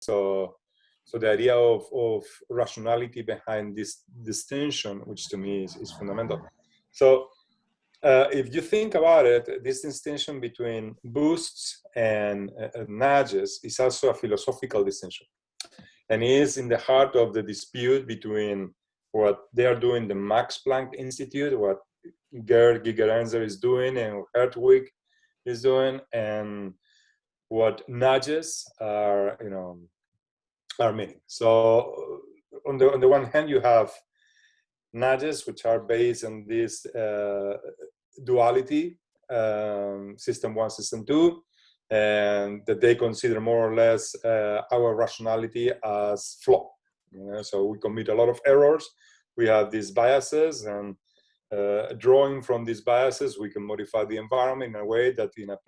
So the idea of rationality behind this distinction, which to me is fundamental. So if you think about it, this distinction between boosts and nudges is also a philosophical distinction, and is in the heart of the dispute between what they are doing, the Max Planck Institute, what G.E.E.C is doing, and Hertwig is doing, and what nudges are, are meaning. So on the one hand, you have nudges, which are based on this duality, system 1, system 2, and that they consider more or less our rationality as flawed. So we commit a lot of errors. We have these biases, and drawing from these biases, we can modify the environment in a way that, in a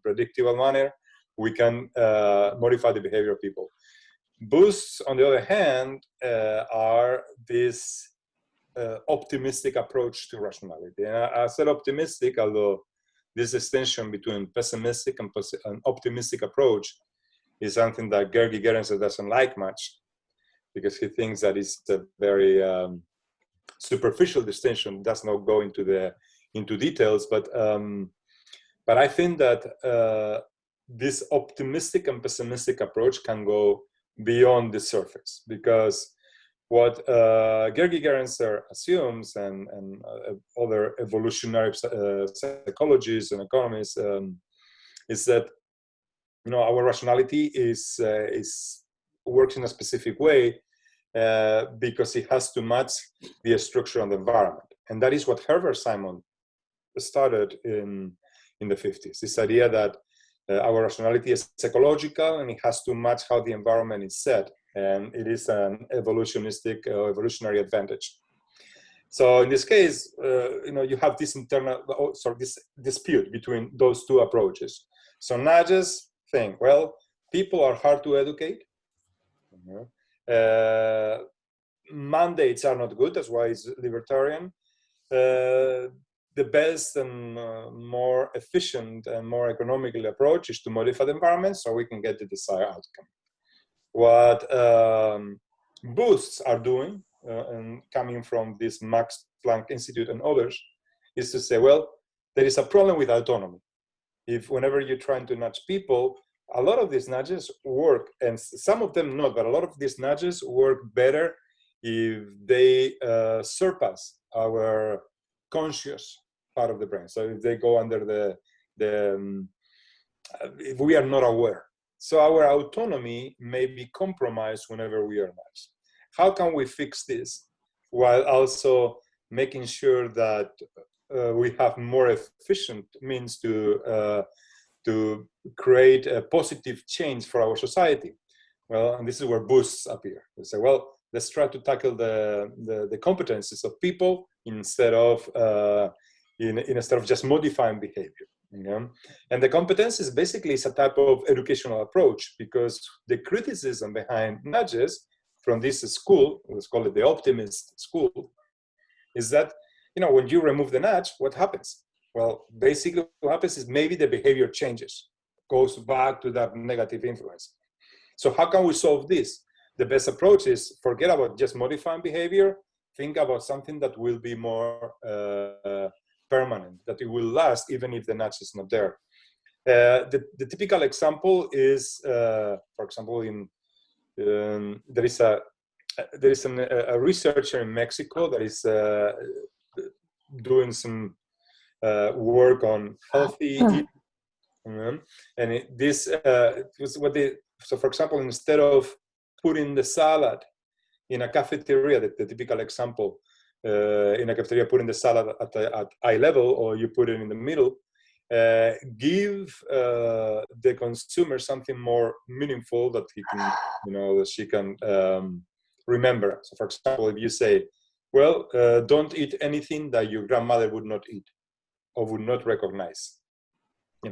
predictable manner, we can modify the behavior of people. Boosts, on the other hand, are this optimistic approach to rationality. And I said optimistic, although this distinction between pessimistic and optimistic approach is something that G.E.E.C doesn't like much, because he thinks that it's a very superficial distinction, does not go into details. But I think that this optimistic and pessimistic approach can go beyond the surface, because what G.E.E.C assumes, and other evolutionary psychologists and economists, is that our rationality works in a specific way because it has to match the structure of the environment, and that is what Herbert Simon started in the 50s. This idea that our rationality is psychological, and it has to match how the environment is set, and it is an evolutionary advantage. So in this case, you have this this dispute between those two approaches. So nudges think, well, people are hard to educate. Mandates are not good. That's why it's libertarian. The best and more efficient and more economical approach is to modify the environment so we can get the desired outcome. What boosts are doing, and coming from this Max Planck Institute and others, is to say, well, there is a problem with autonomy. If whenever you're trying to nudge people, a lot of these nudges work, and some of them not, but a lot of these nudges work better if they surpass our conscious part of the brain. So if they go under if we are not aware. So our autonomy may be compromised whenever we are nudged. How can we fix this while also making sure that we have more efficient means to create a positive change for our society? Well, and this is where boosts appear. We say, well, let's try to tackle the competencies of people instead of just modifying behavior. And the competencies basically is a type of educational approach, because the criticism behind nudges from this school, let's call it the optimist school, is that when you remove the nudge, what happens? Well, basically what happens is maybe the behavior changes, goes back to that negative influence. So how can we solve this? The best approach is forget about just modifying behavior, think about something that will be more permanent, that it will last even if the nudge is not there. The typical example is, for example, there is a researcher in Mexico that is doing some work on healthy eating, and this was what they. So, for example, instead of putting the salad in a cafeteria, the typical example, in a cafeteria, putting the salad at eye level, or you put it in the middle, give the consumer something more meaningful that he can, that she can remember. So, for example, if you say, well, don't eat anything that your grandmother would not eat or would not recognize.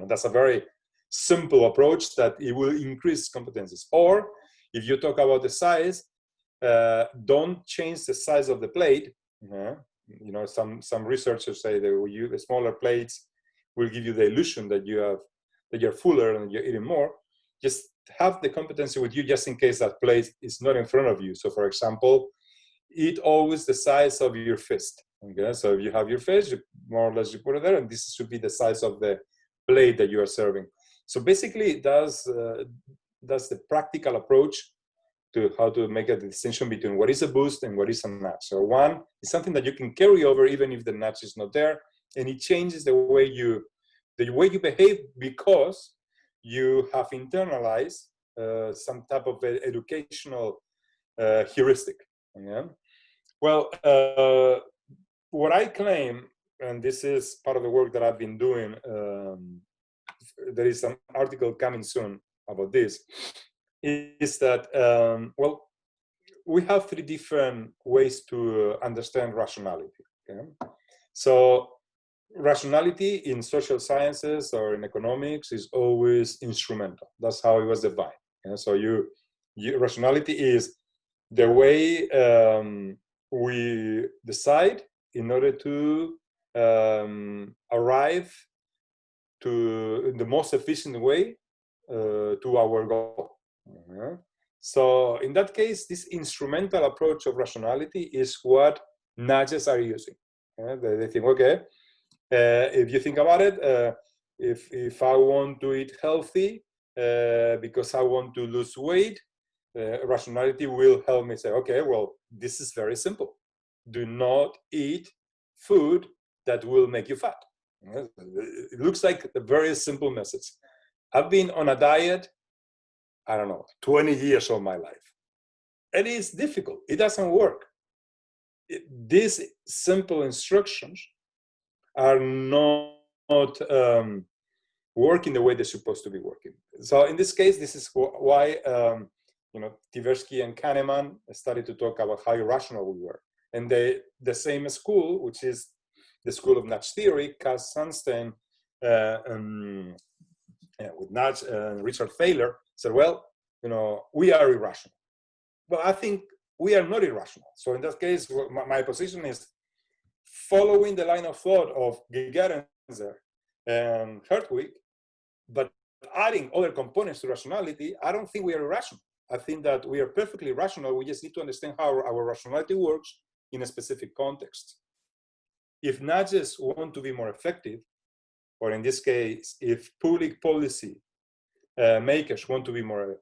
That's a very simple approach that it will increase competencies. Or if you talk about the size, don't change the size of the plate. Some researchers say that the smaller plates will give you the illusion that you're fuller and you're eating more. Just have the competency with you just in case that plate is not in front of you. So for example, eat always the size of your fist. Okay, so if you have your fist, you more or less you put it there, and this should be the size of the plate that you are serving. So basically, that's the practical approach to how to make a distinction between what is a boost and what is a nudge. So one is something that you can carry over even if the nudge is not there, and it changes the way you behave because you have internalized some type of educational heuristic. Yeah? Well, what I claim, and this is part of the work that I've been doing, there is an article coming soon about this, is that, well, we have three different ways to understand rationality. Okay? So rationality in social sciences or in economics is always instrumental. That's how it was defined. Okay? So rationality is the way we decide in order to arrive to the most efficient way to our goal. So in that case, this instrumental approach of rationality is what nudges are using. They think, okay, if you think about it, if I want to eat healthy because I want to lose weight, rationality will help me say, okay, well, this is very simple. Do not eat food that will make you fat. It looks like a very simple message. I've been on a diet, I don't know, 20 years of my life. And it's difficult. It doesn't work. These simple instructions are not working the way they're supposed to be working. So in this case, this is why Tversky and Kahneman started to talk about how irrational we were. And the same school, which is the school of nudge theory, Cass Sunstein, with nudge and Richard Thaler, said, well, we are irrational. But I think we are not irrational. So in that case, my position is following the line of thought of G.E.E.C and Hertwig, but adding other components to rationality. I don't think we are irrational. I think that we are perfectly rational. We just need to understand how our rationality works in a specific context. If nudges want to be more effective, or in this case, if public policy makers want to be more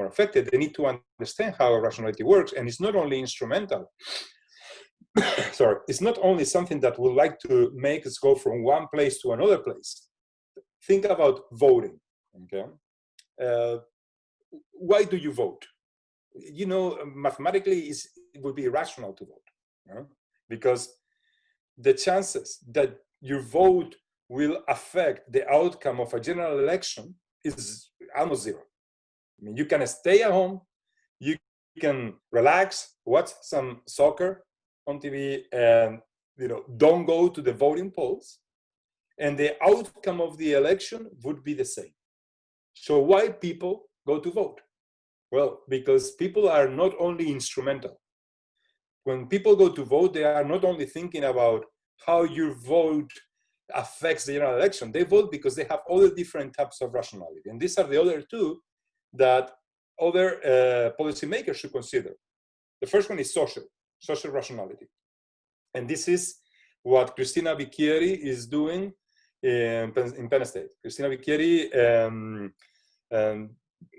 effective, they need to understand how rationality works. And it's not only instrumental. Sorry, it's not only something that would like to make us go from one place to another place. Think about voting. Okay, why do you vote? Mathematically, it would be irrational to vote, because the chances that your vote will affect the outcome of a general election is almost zero. I mean, you can stay at home, you can relax, watch some soccer on TV, and don't go to the voting polls, and the outcome of the election would be the same. So why people go to vote? Well, because people are not only instrumental. When people go to vote, they are not only thinking about how your vote affects the general election. They vote because they have other different types of rationality. And these are the other two that other policymakers should consider. The first one is social rationality. And this is what Cristina Bicchieri is doing in Penn State. Cristina Bicchieri,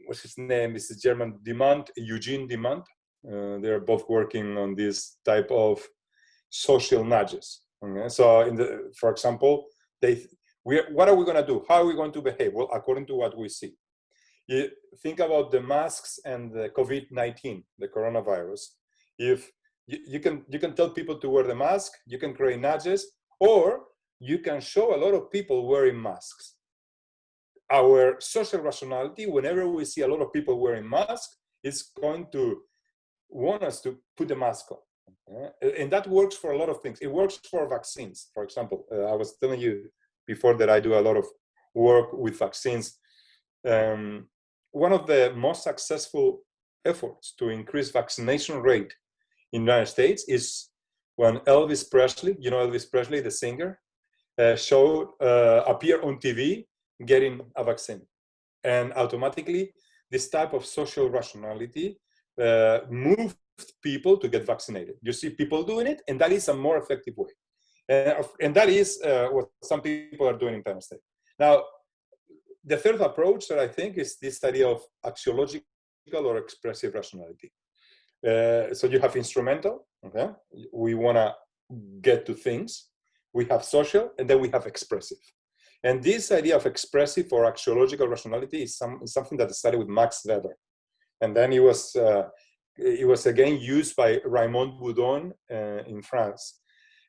what's his name? Is German Eugene Dimant. They're both working on this type of social nudges. Okay? So, for example, what are we going to do? How are we going to behave? Well, according to what we see. You think about the masks and the COVID-19, the coronavirus. If you can tell people to wear the mask, you can create nudges, or you can show a lot of people wearing masks. Our social rationality, whenever we see a lot of people wearing masks, it's going to want us to put the mask on. Okay? And that works for a lot of things. It works for vaccines, for example. I was telling you before that I do a lot of work with vaccines. One of the most successful efforts to increase vaccination rate in the United States is when Elvis Presley, Elvis Presley, the singer, appeared on TV getting a vaccine. And automatically this type of social rationality moved people to get vaccinated. You see people doing it, and that is a more effective way. And that is what some people are doing in Penn State. Now, the third approach that I think is this idea of axiological or expressive rationality. So you have instrumental, okay? We want to get to things. We have social, and then we have expressive. And this idea of expressive or axiological rationality is something that I studied with Max Weber. And then it was again used by Raymond Boudon in France.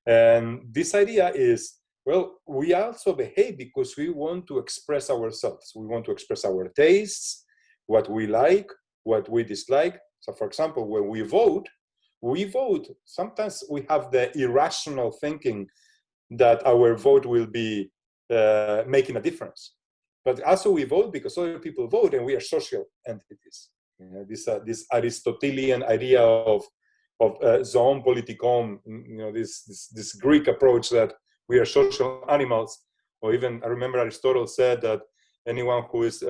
And this idea is, well, we also behave because we want to express ourselves. We want to express our tastes, what we like, what we dislike. So for example, when we vote, sometimes we have the irrational thinking that our vote will be making a difference. But also we vote because other people vote and we are social entities. You know, this Aristotelian idea of zoon politikon, you know, this Greek approach that we are social animals, or even I remember Aristotle said that anyone who is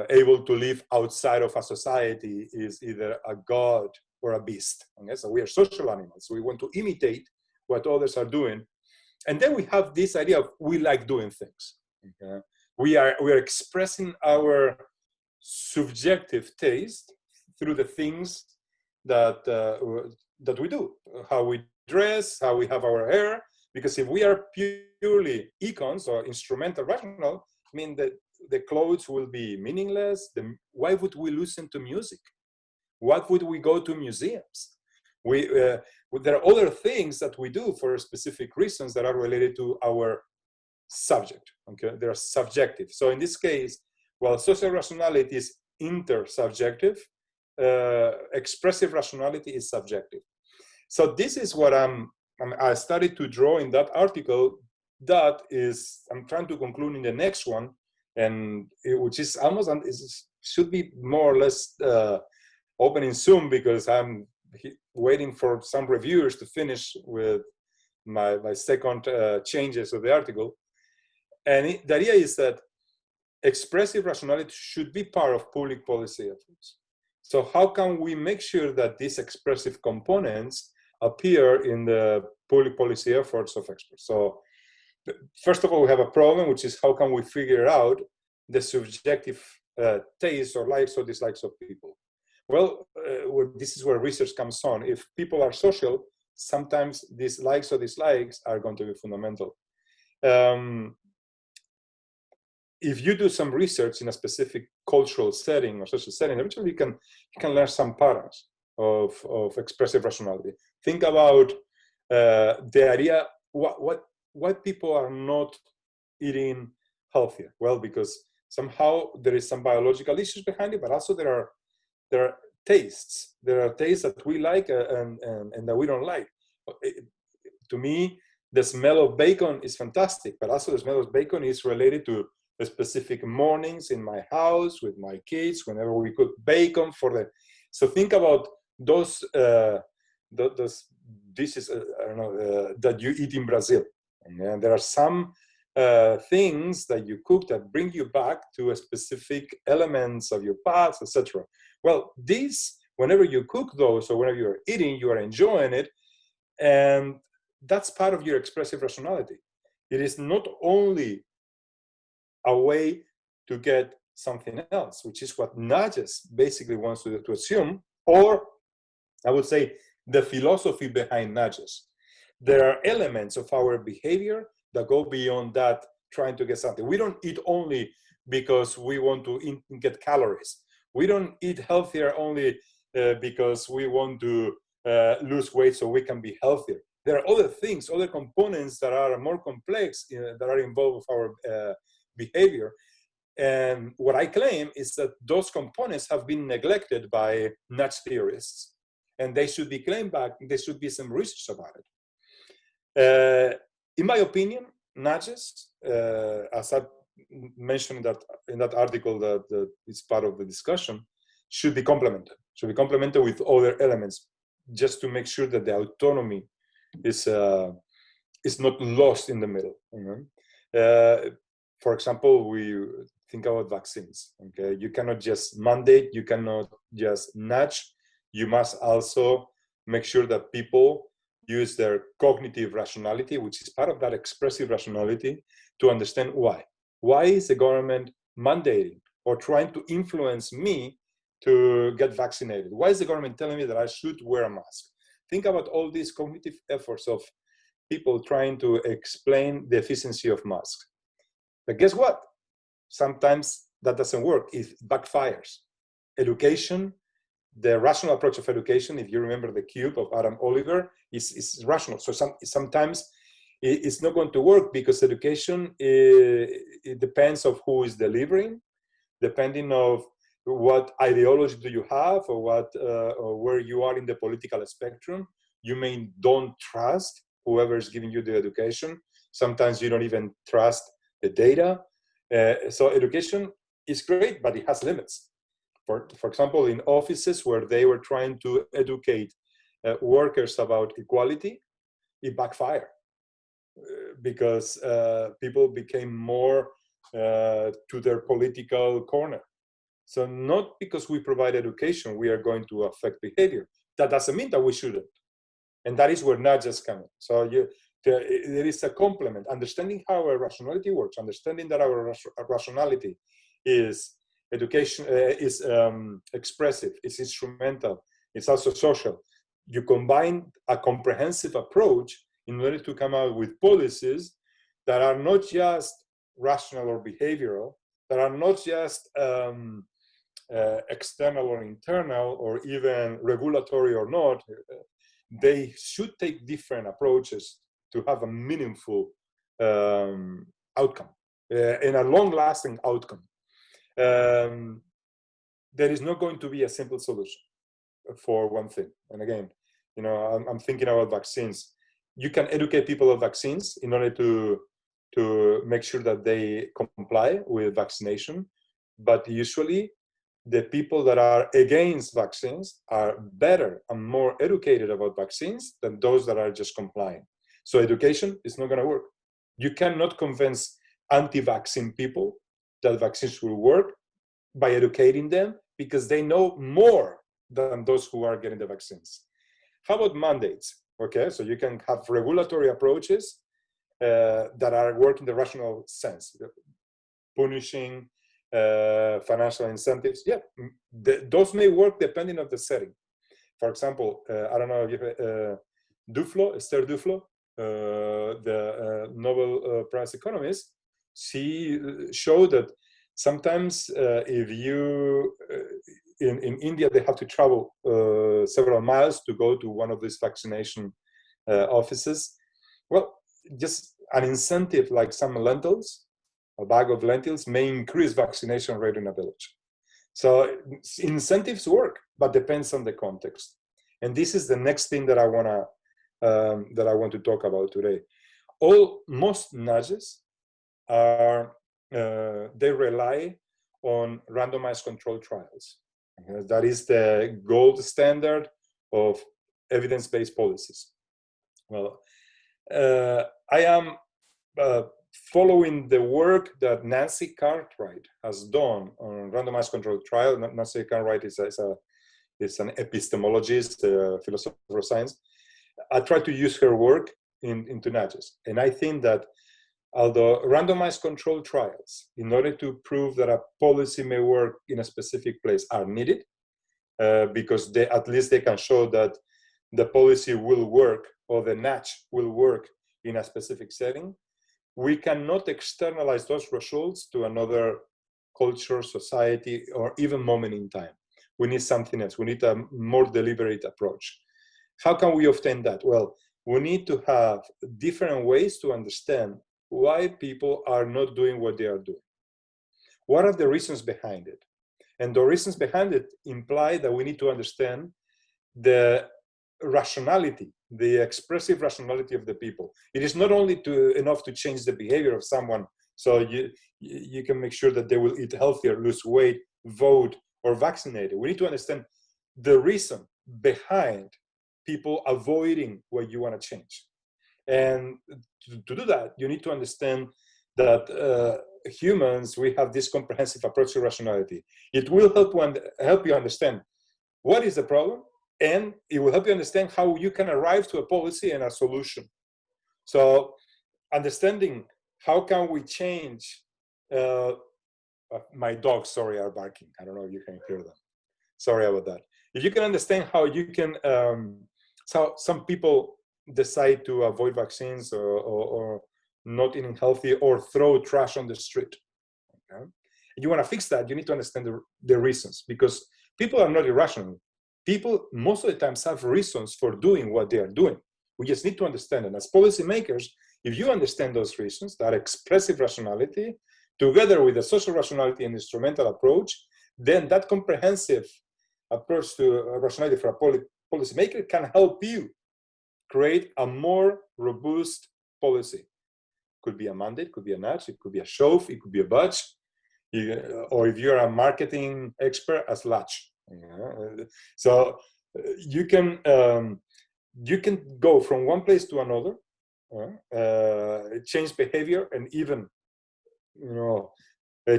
able to live outside of a society is either a god or a beast. Okay? So we are social animals. We want to imitate what others are doing, and then we have this idea of we like doing things. Okay? We are expressing our subjective taste through the things that we do, how we dress, how we have our hair. Because if we are purely econs or instrumental rational, I mean the clothes will be meaningless. Why would we listen to music? What would we go to museums? There are other things that we do for specific reasons that are related to our subject. Okay, they're subjective. So in this case, while social rationality is intersubjective, expressive rationality is subjective. So this is what I started to draw in that article. That is, I'm trying to conclude in the next one, and which is almost should be more or less opening soon, because I'm waiting for some reviewers to finish with my second changes of the article. And the idea is that expressive rationality should be part of public policy efforts. So how can we make sure that these expressive components appear in the public policy efforts of experts? So first of all, we have a problem, which is how can we figure out the subjective tastes or likes or dislikes of people? Well, this is where research comes on. If people are social, sometimes these likes or dislikes are going to be fundamental. If you do some research in a specific cultural setting or social setting, eventually you can learn some patterns of expressive rationality. Think about the idea, why people are not eating healthier. Well, because somehow there is some biological issues behind it, but also there are tastes. There are tastes that we like and that we don't like. To me, the smell of bacon is fantastic, but also the smell of bacon is related to specific mornings in my house with my kids, whenever we cook bacon for the. So think about those dishes, I don't know, that you eat in Brazil. And there are some things that you cook that bring you back to a specific elements of your past, etc. Well, whenever you cook those or whenever you're eating, you are enjoying it, and that's part of your expressive rationality. It is not only a way to get something else, which is what nudges basically wants to assume, or I would say the philosophy behind nudges. There are elements of our behavior that go beyond that, trying to get something. We don't eat only because we want to get calories. We don't eat healthier only because we want to lose weight so we can be healthier. There are other things, other components that are more complex that are involved with our behavior. And what I claim is that those components have been neglected by nudge theorists, and they should be claimed back. There should be some research about it. In my opinion, nudges, as I mentioned in that article that is part of the discussion, should be complemented. Should be complemented with other elements, just to make sure that the autonomy is not lost in the middle. You know? For example, think about vaccines. Okay, you cannot just mandate, you cannot just nudge. You must also make sure that people use their cognitive rationality, which is part of that expressive rationality, to understand why. Why is the government mandating or trying to influence me to get vaccinated? Why is the government telling me that I should wear a mask? Think about all these cognitive efforts of people trying to explain the efficiency of masks. But guess what? Sometimes that doesn't work. It backfires. Education, the rational approach of education, if you remember the cube of Adam Oliver, is rational. So sometimes it's not going to work because education, it depends on who is delivering, depending on what ideology do you have or what or where you are in the political spectrum. You may don't trust whoever is giving you the education. Sometimes you don't even trust the data. So education is great, but it has limits. For example, in offices where they were trying to educate workers about equality, it backfired because people became more to their political corner. So not because we provide education, we are going to affect behavior. That doesn't mean that we shouldn't. And that is where nudges come in. So there is a complement. Understanding how our rationality works, understanding that our rationality is education, is expressive, it's instrumental, it's also social. You combine a comprehensive approach in order to come out with policies that are not just rational or behavioral, that are not just external or internal, or even regulatory or not. They should take different approaches to have a meaningful outcome and a long-lasting outcome. There is not going to be a simple solution for one thing. And again, you know, I'm thinking about vaccines. You can educate people of vaccines in order to make sure that they comply with vaccination, but usually the people that are against vaccines are better and more educated about vaccines than those that are just complying. So education is not going to work. You cannot convince anti-vaccine people that vaccines will work by educating them because they know more than those who are getting the vaccines. How about mandates? Okay, so you can have regulatory approaches that are working the rational sense, punishing, financial incentives. Yeah, those may work depending on the setting. For example, I don't know if Esther Duflo, the Nobel Prize economist, she showed that sometimes if you, in India, they have to travel several miles to go to one of these vaccination offices. Well, just an incentive like some lentils, a bag of lentils, may increase vaccination rate in a village. So incentives work, but depends on the context. And this is the next thing that I want to talk about today. Most nudges are they rely on randomized controlled trials. That is the gold standard of evidence-based policies. Well, I am following the work that Nancy Cartwright has done on randomized controlled trial. Nancy Cartwright is an epistemologist, a philosopher of science. I try to use her work into nudges. And I think that although randomized controlled trials, in order to prove that a policy may work in a specific place, are needed, because at least they can show that the policy will work or the nudge will work in a specific setting, we cannot externalize those results to another culture, society, or even moment in time. We need something else. We need a more deliberate approach. How can we obtain that? Well, we need to have different ways to understand why people are not doing what they are doing. What are the reasons behind it? And the reasons behind it imply that we need to understand the rationality, the expressive rationality of the people. It is not only enough to change the behavior of someone so you can make sure that they will eat healthier, lose weight, vote, or vaccinated. We need to understand the reason behind people avoiding what you want to change. And to do that, you need to understand that humans, we have this comprehensive approach to rationality. It will help you understand what is the problem, and it will help you understand how you can arrive to a policy and a solution. So understanding how can we change, my dogs, sorry, are barking. I don't know if you can hear them. Sorry about that. If you can understand how you can, so some people decide to avoid vaccines or not eating healthy or throw trash on the street. Okay? And you want to fix that, you need to understand the reasons, because people are not irrational. People most of the times have reasons for doing what they are doing. We just need to understand it. As policymakers, if you understand those reasons, that expressive rationality, together with the social rationality and instrumental approach, then that comprehensive approach to rationality for a policymaker can help you create a more robust policy. Could be a mandate, could be a nudge, it could be a shove, it could be a budge, or if you're a marketing expert, a sludge. So you can go from one place to another, change behavior, and even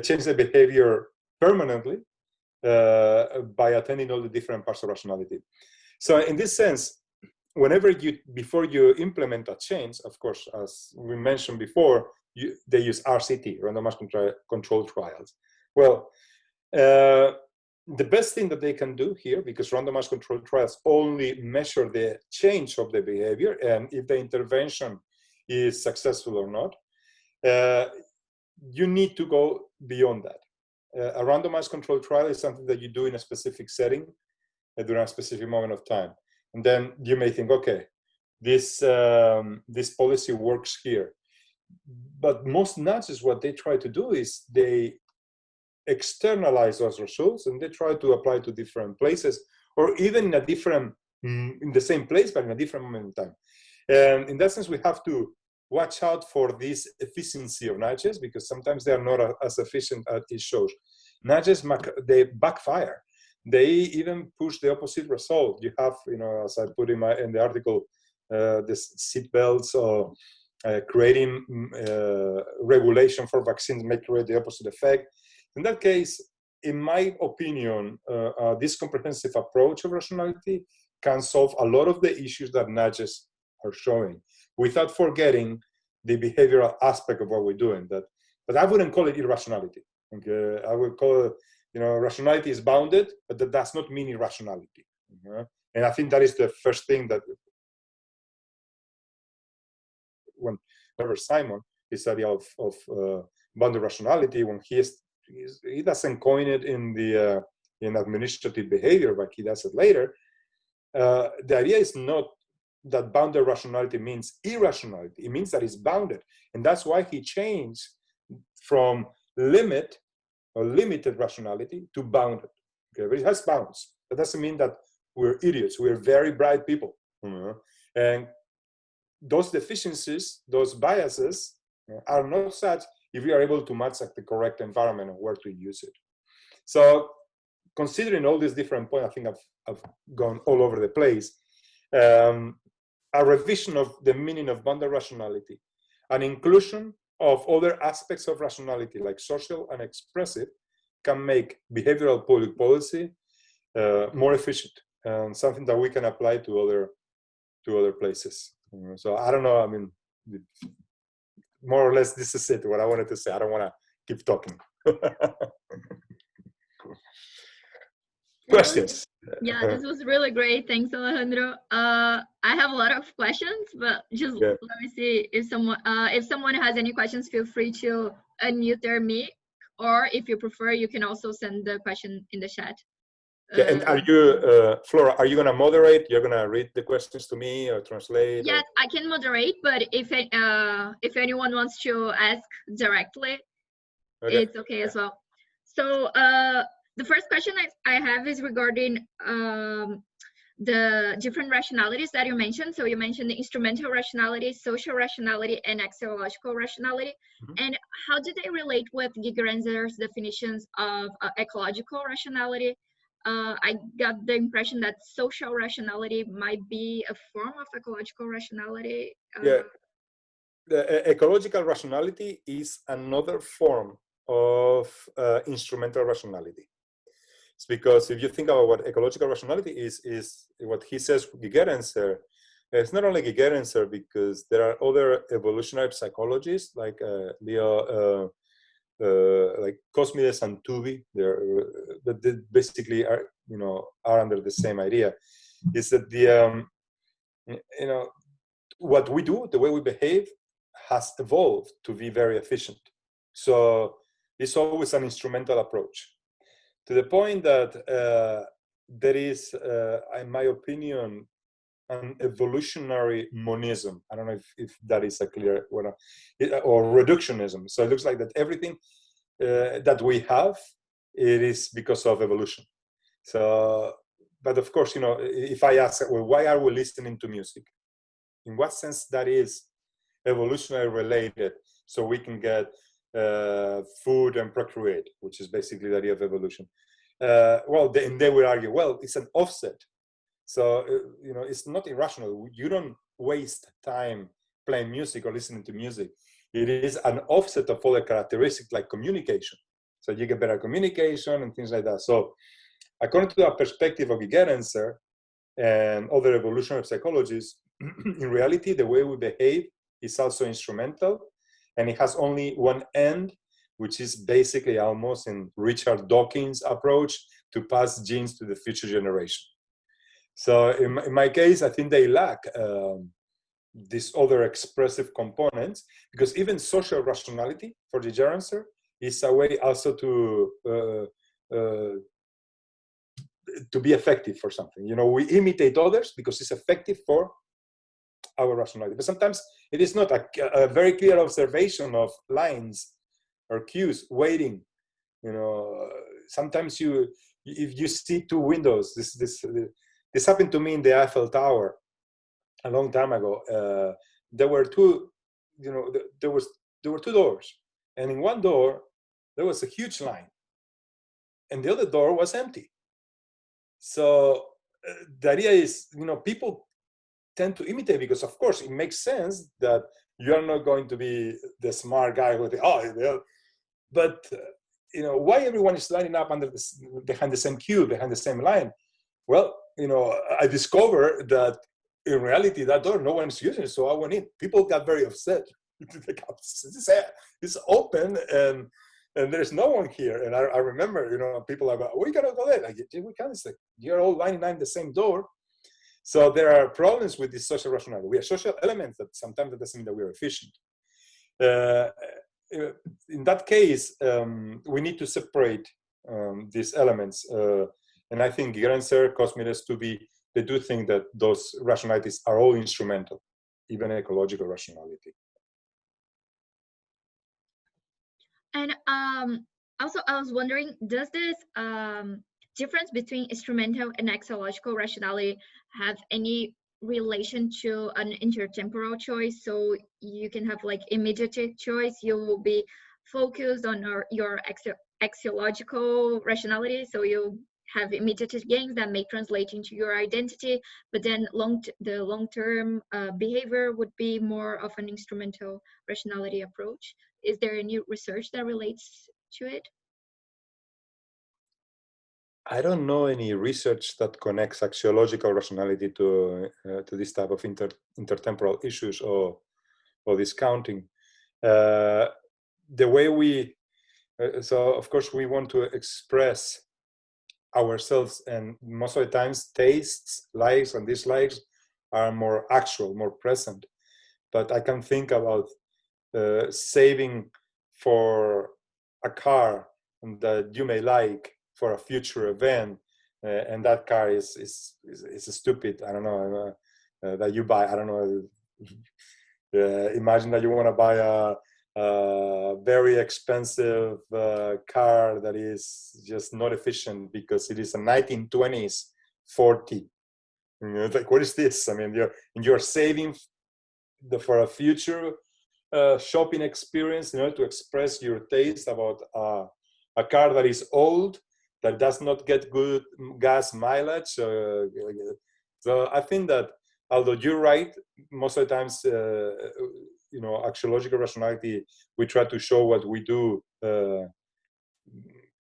change the behavior permanently by attending all the different parts of rationality. So in this sense, before you implement a change, of course, as we mentioned before, they use RCT, randomized control trials. Well, the best thing that they can do here, because randomized control trials only measure the change of the behavior and if the intervention is successful or not, you need to go beyond that. A randomized control trial is something that you do in a specific setting during a specific moment of time. And then you may think, okay, this policy works here. But most nudges, what they try to do is they externalize those results and they try to apply to different places, or even in the same place, but in a different moment in time. And in that sense, we have to watch out for this efficiency of nudges, because sometimes they are not as efficient as it shows. Nudges, they backfire. They even push the opposite result. You have, as I put in the article, the seat belts or creating regulation for vaccines may create the opposite effect. In that case, in my opinion, this comprehensive approach of rationality can solve a lot of the issues that nudges are showing, without forgetting the behavioral aspect of what we're doing. But I wouldn't call it irrationality. Okay? I would call it, rationality is bounded, but that does not mean irrationality. And I think that is the first thing that whenever Simon, his study of bounded rationality, when he doesn't coin it in administrative behavior, but he does it later. The idea is not that bounded rationality means irrationality. It means that it's bounded. And that's why he changed from limit or limited rationality to bounded. Okay, but it has bounds. That doesn't mean that we're idiots. We're very bright people. And those deficiencies, those biases are not such if we are able to match the correct environment and where to use it. So considering all these different points, I think I've gone all over the place. A revision of the meaning of bounded rationality, an inclusion of other aspects of rationality like social and expressive, can make behavioral public policy more efficient, and something that we can apply to other places. So I don't know, I mean, more or less this is it, what I wanted to say. I don't want to keep talking. Questions? Yeah, this was really great. Thanks, Alejandro. I have a lot of questions, but just let me see if someone has any questions, feel free to unmute their mic, or if you prefer, you can also send the question in the chat. And are you, Flora, are you going to moderate? You're going to read the questions to me or translate? Yes, I can moderate, but if anyone wants to ask directly, it's okay as well. So the first question I have is regarding the different rationalities that you mentioned. So you mentioned the instrumental rationality, social rationality, and axiological rationality. And how do they relate with Grenser's definitions of ecological rationality? I got the impression that social rationality might be a form of ecological rationality. the ecological rationality is another form of instrumental rationality. It's because if you think about what ecological rationality is what he says, G.E.E.C. It's not only G.E.E.C. because there are other evolutionary psychologists like Leo, like Cosmides and Tooby. That they basically are, are under the same idea. Is that the what we do, the way we behave, has evolved to be very efficient. So it's always an instrumental approach, to the point that there is, in my opinion, an evolutionary monism. I don't know if that is a clear word, or reductionism. So it looks like that everything that we have, it is because of evolution. So, but of course, if I ask, well, why are we listening to music? In what sense that is evolutionary related, so we can get food and procreate, which is basically the idea of evolution. Well, then they will argue, well, it's an offset. So, it's not irrational. You don't waste time playing music or listening to music. It is an offset of other characteristics like communication. So you get better communication and things like that. So according to the perspective of G.E.E.C. and other evolutionary psychologists, in reality, the way we behave is also instrumental, and it has only one end, which is basically almost in Richard Dawkins' approach to pass genes to the future generation. So in my case, I think they lack these other expressive components, because even social rationality for the G.E.E.C. is a way also to be effective for something. We imitate others because it's effective for our rationality. But sometimes it is not a very clear observation of lines or cues waiting. Sometimes if you see two windows, this happened to me in the Eiffel Tower a long time ago. There were two, there were two doors, and in one door there was a huge line, and the other door was empty. So the idea is, people tend to imitate because, of course, it makes sense that you are not going to be the smart guy who but why everyone is lining up behind the same cube, behind the same line? Well, I discovered that in reality that door no one's using it, so I went in. People got very upset. It's open and there's no one here. And I remember, people are like, we gotta go there. Like, we can't. It's like, you're all lining up the same door. So there are problems with this social rationality. We are social elements that sometimes that doesn't mean that we're efficient. In that case, we need to separate these elements. And I think G.E.E.C., Cosmides, they do think that those rationalities are all instrumental, even ecological rationality. And also, I was wondering, does this difference between instrumental and axiological rationality have any relation to an intertemporal choice? So you can have like immediate choice, you will be focused on your axiological rationality, so you have immediate gains that may translate into your identity, but then the long-term behavior would be more of an instrumental rationality approach. Is there any research that relates to it? I don't know any research that connects axiological rationality to this type of intertemporal issues or discounting. The way so of course we want to express ourselves, and most of the times tastes, likes and dislikes are more actual, more present. But I can think about saving for a car that you may like for a future event, and that car is stupid. I don't know, that you buy. I don't know. Imagine that you want to buy a very expensive car that is just not efficient because it is a 1920s 40. It's like, what is this? I mean, you're saving for a future shopping experience in order to express your taste about a car that is old, that does not get good gas mileage. So I think that although you're right, most of the times axiological rationality, we try to show what we do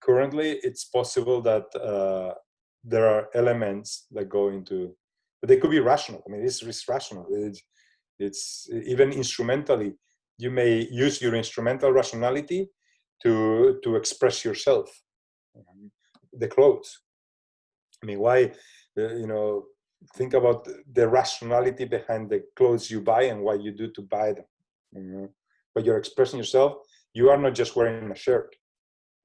currently. It's possible that there are elements that go into, but they could be rational. I mean, it's rational. It's even instrumentally. You may use your instrumental rationality to express yourself. The clothes. I mean, why? Think about the rationality behind the clothes you buy and what you do to buy them. But you're expressing yourself. You are not just wearing a shirt.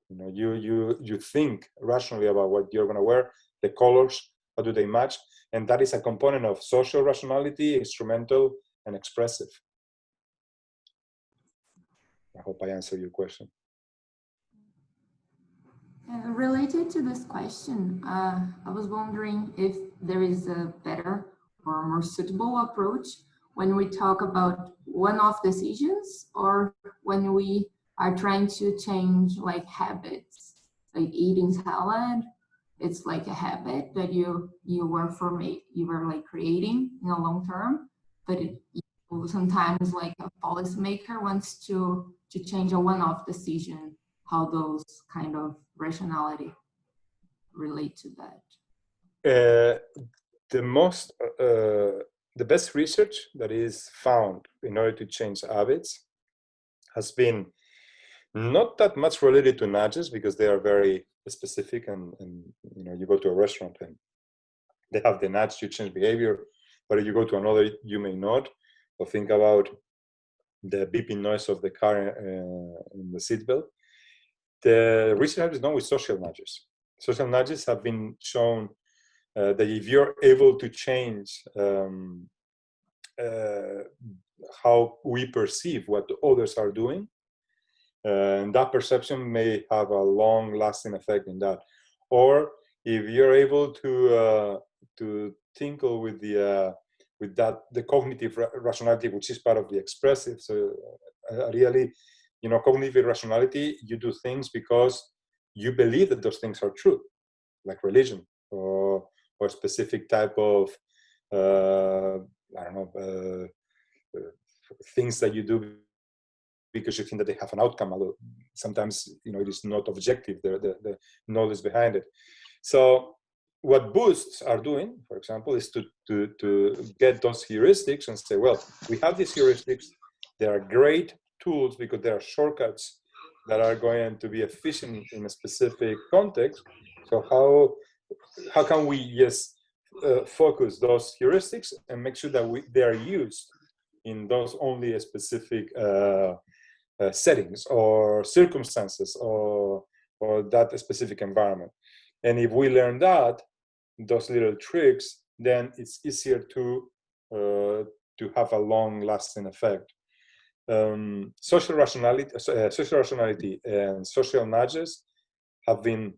You think rationally about what you're going to wear, the colors, how do they match, and that is a component of social rationality, instrumental, and expressive. I hope I answered your question. Related to this question, I was wondering if there is a better or more suitable approach when we talk about one-off decisions, or when we are trying to change like habits, like eating salad. It's like a habit that you were like creating in a long term, but sometimes like a policymaker wants to change a one-off decision. How those kind of rationality relate to that? The best research that is found in order to change habits has been not that much related to nudges, because they are very specific, and you go to a restaurant and they have the nudge to change behavior, but if you go to another, you may not. Or think about the beeping noise of the car in the seatbelt. The research is done with social nudges. Social nudges have been shown that if you're able to change how we perceive what others are doing, and that perception may have a long-lasting effect in that. Or if you're able to tinkle with the cognitive rationality, which is part of the expressive. So really, cognitive rationality, you do things because you believe that those things are true, like religion or a specific type of things that you do because you think that they have an outcome. Although sometimes it is not objective, the knowledge behind it. So what boosts are doing, for example, is to get those heuristics and say, well, we have these heuristics. They are great tools because they are shortcuts that are going to be efficient in a specific context. So how can we focus those heuristics and make sure that they are used in those only specific settings or circumstances or that specific environment? And if we learn those little tricks, then it's easier to have a long-lasting effect. Social rationality and social nudges have been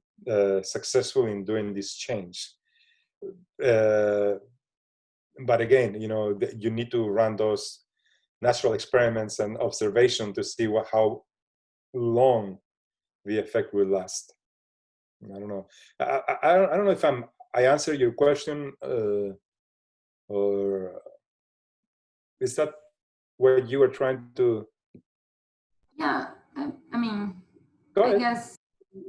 successful in doing this change. But again, you need to run those natural experiments and observation to see how long the effect will last. I don't know. I don't know if I answer your question, or is that what you were trying to? Yeah, I mean, I guess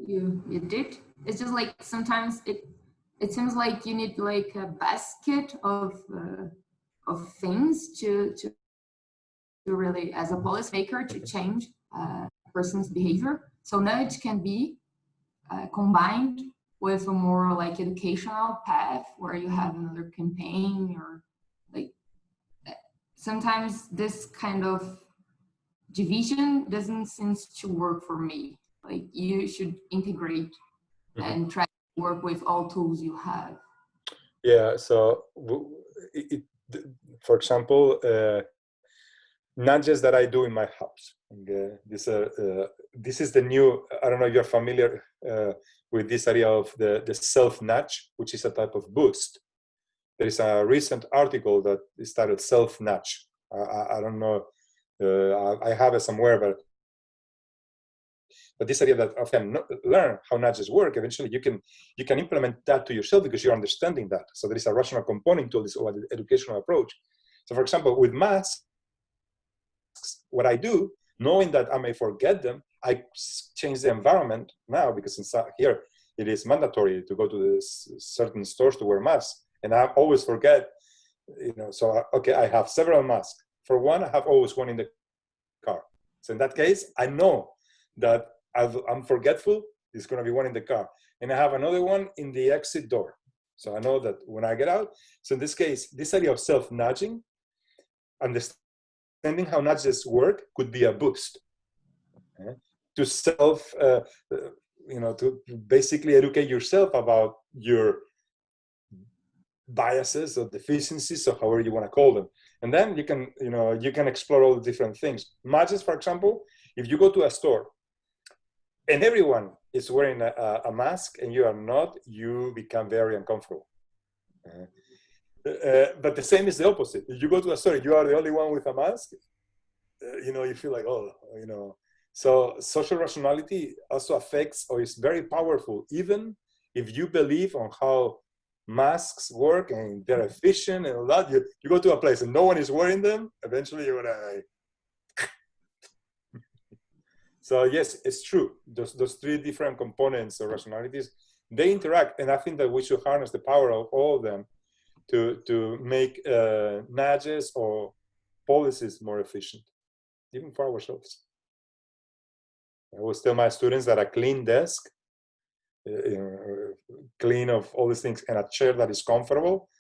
you did. It's just like sometimes it seems like you need like a basket of things to really, as a policymaker, to change a person's behavior. So nudge can be combined with a more like educational path where you have another campaign, or like sometimes this kind of division doesn't seem to work for me. Like you should integrate and try to work with all tools you have. Yeah, so for example, nudges that I do in my house. This is the new, I don't know if you're familiar with this idea of the self-nudge, which is a type of boost. There is a recent article that is titled Self-Nudge. I don't know, I have it somewhere, but this idea that I can learn how nudges work, eventually you can implement that to yourself because you're understanding that. So there is a rational component to this educational approach. So for example, with maths, masks. What I do, knowing that I may forget them, I change the environment now, because inside here it is mandatory to go to certain stores to wear masks, and I always forget, you know, so okay, I have several masks. For one, I have always one in the car. So in that case, I know that I'm forgetful, there's going to be one in the car. And I have another one in the exit door. So I know that when I get out. So in this case, this idea of self-nudging, understanding how nudges work, could be a boost to self, you know, to basically educate yourself about your biases or deficiencies, or however you want to call them. And then you can, you know, you can explore all the different things. Nudges, for example, if you go to a store and everyone is wearing a mask and you are not, you become very uncomfortable. But the same is the opposite. If you go to a store, you are the only one with a mask, you know, you feel like, oh, you know. So social rationality also affects, or is very powerful, even if you believe on how masks work and they're efficient and all that. You go to a place and no one is wearing them, eventually you're gonna. So yes, it's true. Those three different components or rationalities, they interact, and I think that we should harness the power of all of them to make nudges or policies more efficient, even for ourselves. I always tell my students that a clean desk, clean of all these things, and a chair that is comfortable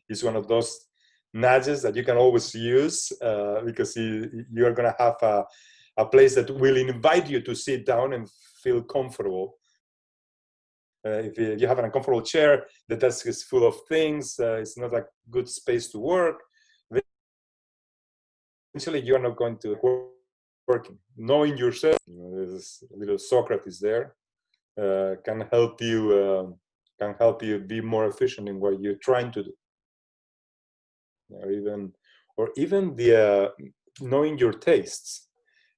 is one of those nudges that you can always use, because you are going to have a place that will invite you to sit down and feel comfortable. If you have an uncomfortable chair, the desk is full of things, it's not a good space to work, eventually you're not going to work. Working, knowing yourself, you know, there's a little Socrates there, can help you be more efficient in what you're trying to do. Or even the knowing your tastes.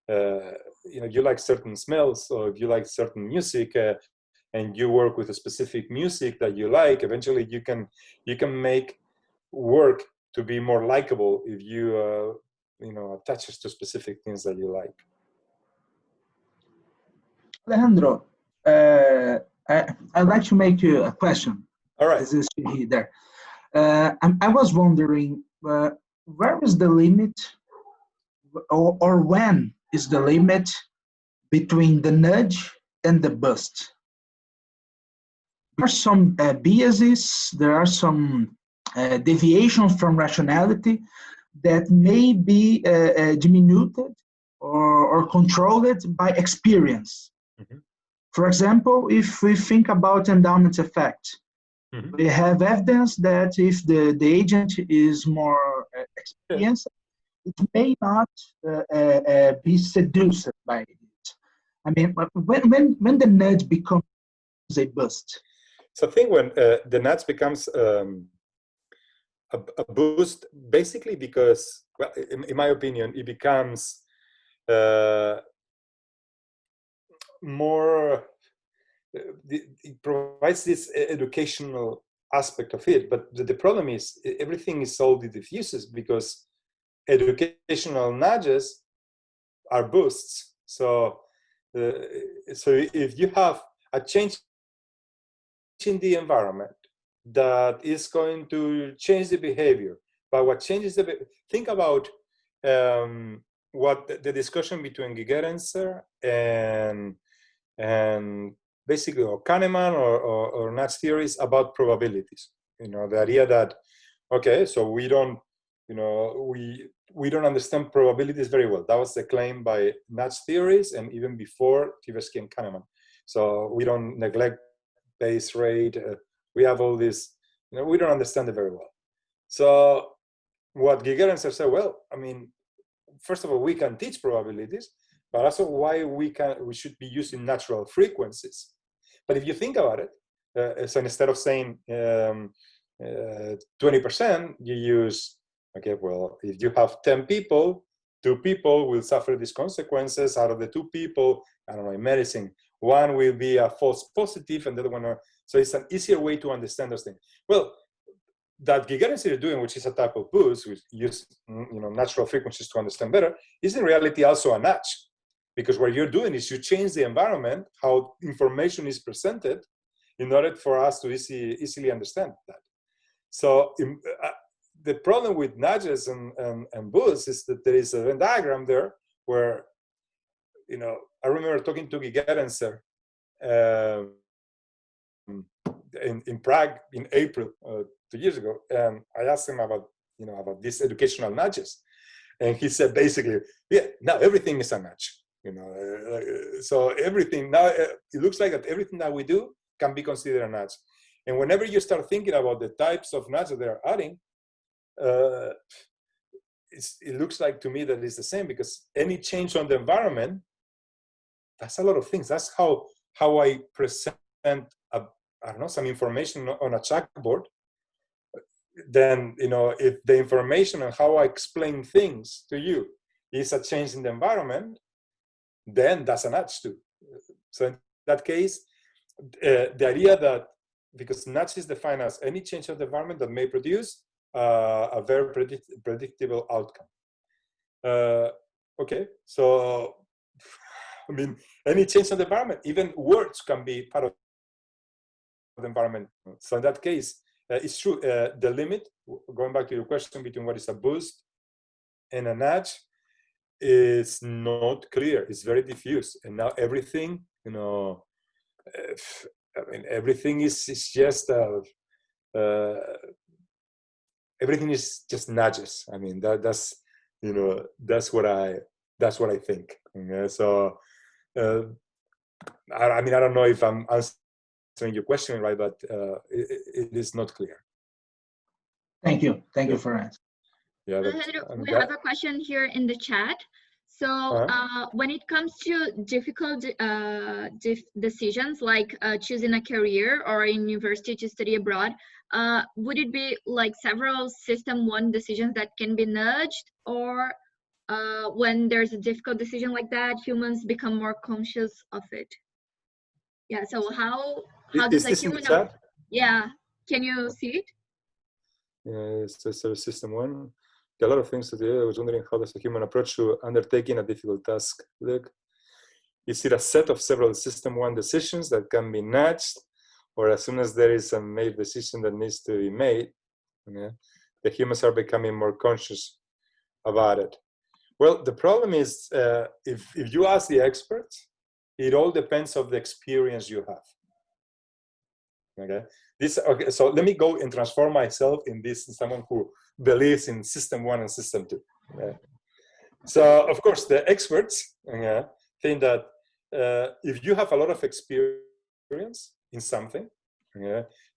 You know, you like certain smells, or if you like certain music, and you work with a specific music that you like, eventually you can make work to be more likable if you you know, attaches to specific things that you like. Alejandro, I'd like to make you a question. All right. This is there. I was wondering, where is the limit, or when is the limit between the nudge and the boost? There are some biases, there are some deviations from rationality that may be diminuted or controlled by experience. Mm-hmm. For example, if we think about endowment effect, mm-hmm. we have evidence that if the agent is more experienced, it may not be seduced by it. I mean, when the nudge becomes a boost? So I think when the nudge becomes a boost, basically because, well, in my opinion, it becomes more, it provides this educational aspect of it, but the problem is everything is all diffuses, because educational nudges are boosts. So if you have a change in the environment that is going to change the behavior, but what changes think about what the discussion between G.E.E.C and basically, or Kahneman or nudge theories about probabilities. You know, the idea that, okay, so we don't, you know, we don't understand probabilities very well. That was the claim by nudge theories, and even before Tversky and Kahneman. So we don't neglect base rate. We have all this, you know, we don't understand it very well. So what G.E.E.C said, well, I mean, first of all, we can teach probabilities, but also why we should be using natural frequencies. But if you think about it, so instead of saying 20%, you use, okay, well, if you have 10 people, 2 people will suffer these consequences. Out of the 2 people, I don't know, in medicine, one will be a false positive and the other one, so it's an easier way to understand those things. Well, that G.E.E.C is doing, which is a type of boost, which use natural frequencies to understand better, is in reality also a nudge, because what you're doing is you change the environment, how information is presented, in order for us to easily understand that. So the problem with nudges and boosts is that there is a Venn diagram there where, I remember talking to G.E.E.C in Prague in April 2 years ago, and I asked him about these educational nudges, and he said basically, yeah, now everything is a nudge. So everything now it looks like that everything that we do can be considered a nudge, and whenever you start thinking about the types of nudges they're adding, it looks like to me that it's the same, because any change on the environment, that's a lot of things. That's how I present some information on a chalkboard. Then, if the information on how I explain things to you is a change in the environment, then that's a nudge too. So in that case, the idea that, because nudge is defined as any change of the environment that may produce a very predictable outcome. Okay, so I mean, any change of the environment, even words can be part of the environment. So in that case, it's true. The limit, going back to your question, between what is a boost and a nudge is not clear. It's very diffuse. And now everything, everything is just everything is just nudges. I mean, that's what I think. So I mean, I don't know if I'm answering your question right, but it is not clear. Thank you for answering. Yeah, we have a question here in the chat. So when it comes to difficult decisions, like choosing a career or a university to study abroad, would it be like several system one decisions that can be nudged, or when there's a difficult decision like that, humans become more conscious of it? Yeah, so how does a human... Yeah, can you see it? Yeah, it's system one. A lot of things to do. I was wondering, how does a human approach to undertaking a difficult task? Look, is it a set of several system one decisions that can be nudged, or as soon as there is a made decision that needs to be made, the humans are becoming more conscious about it? Well, the problem is, if you ask the experts, it all depends on the experience you have. Okay, so let me go and transform myself in someone who believes in system one and system two. So of course the experts think that if you have a lot of experience in something,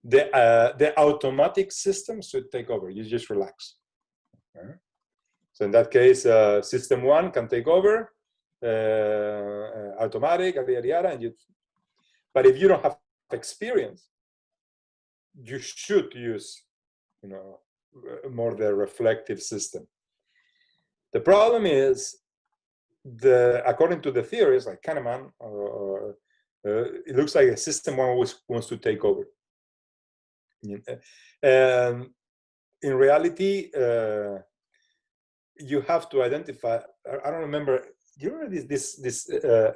the automatic system should take over. You just relax. So in that case, system one can take over, automatic, yada yada, but if you don't have experience, you should use, more the reflective system. The problem is, according to the theories like Kahneman, it looks like a system one wants to take over. And in reality, you have to identify. I don't remember. Do you remember this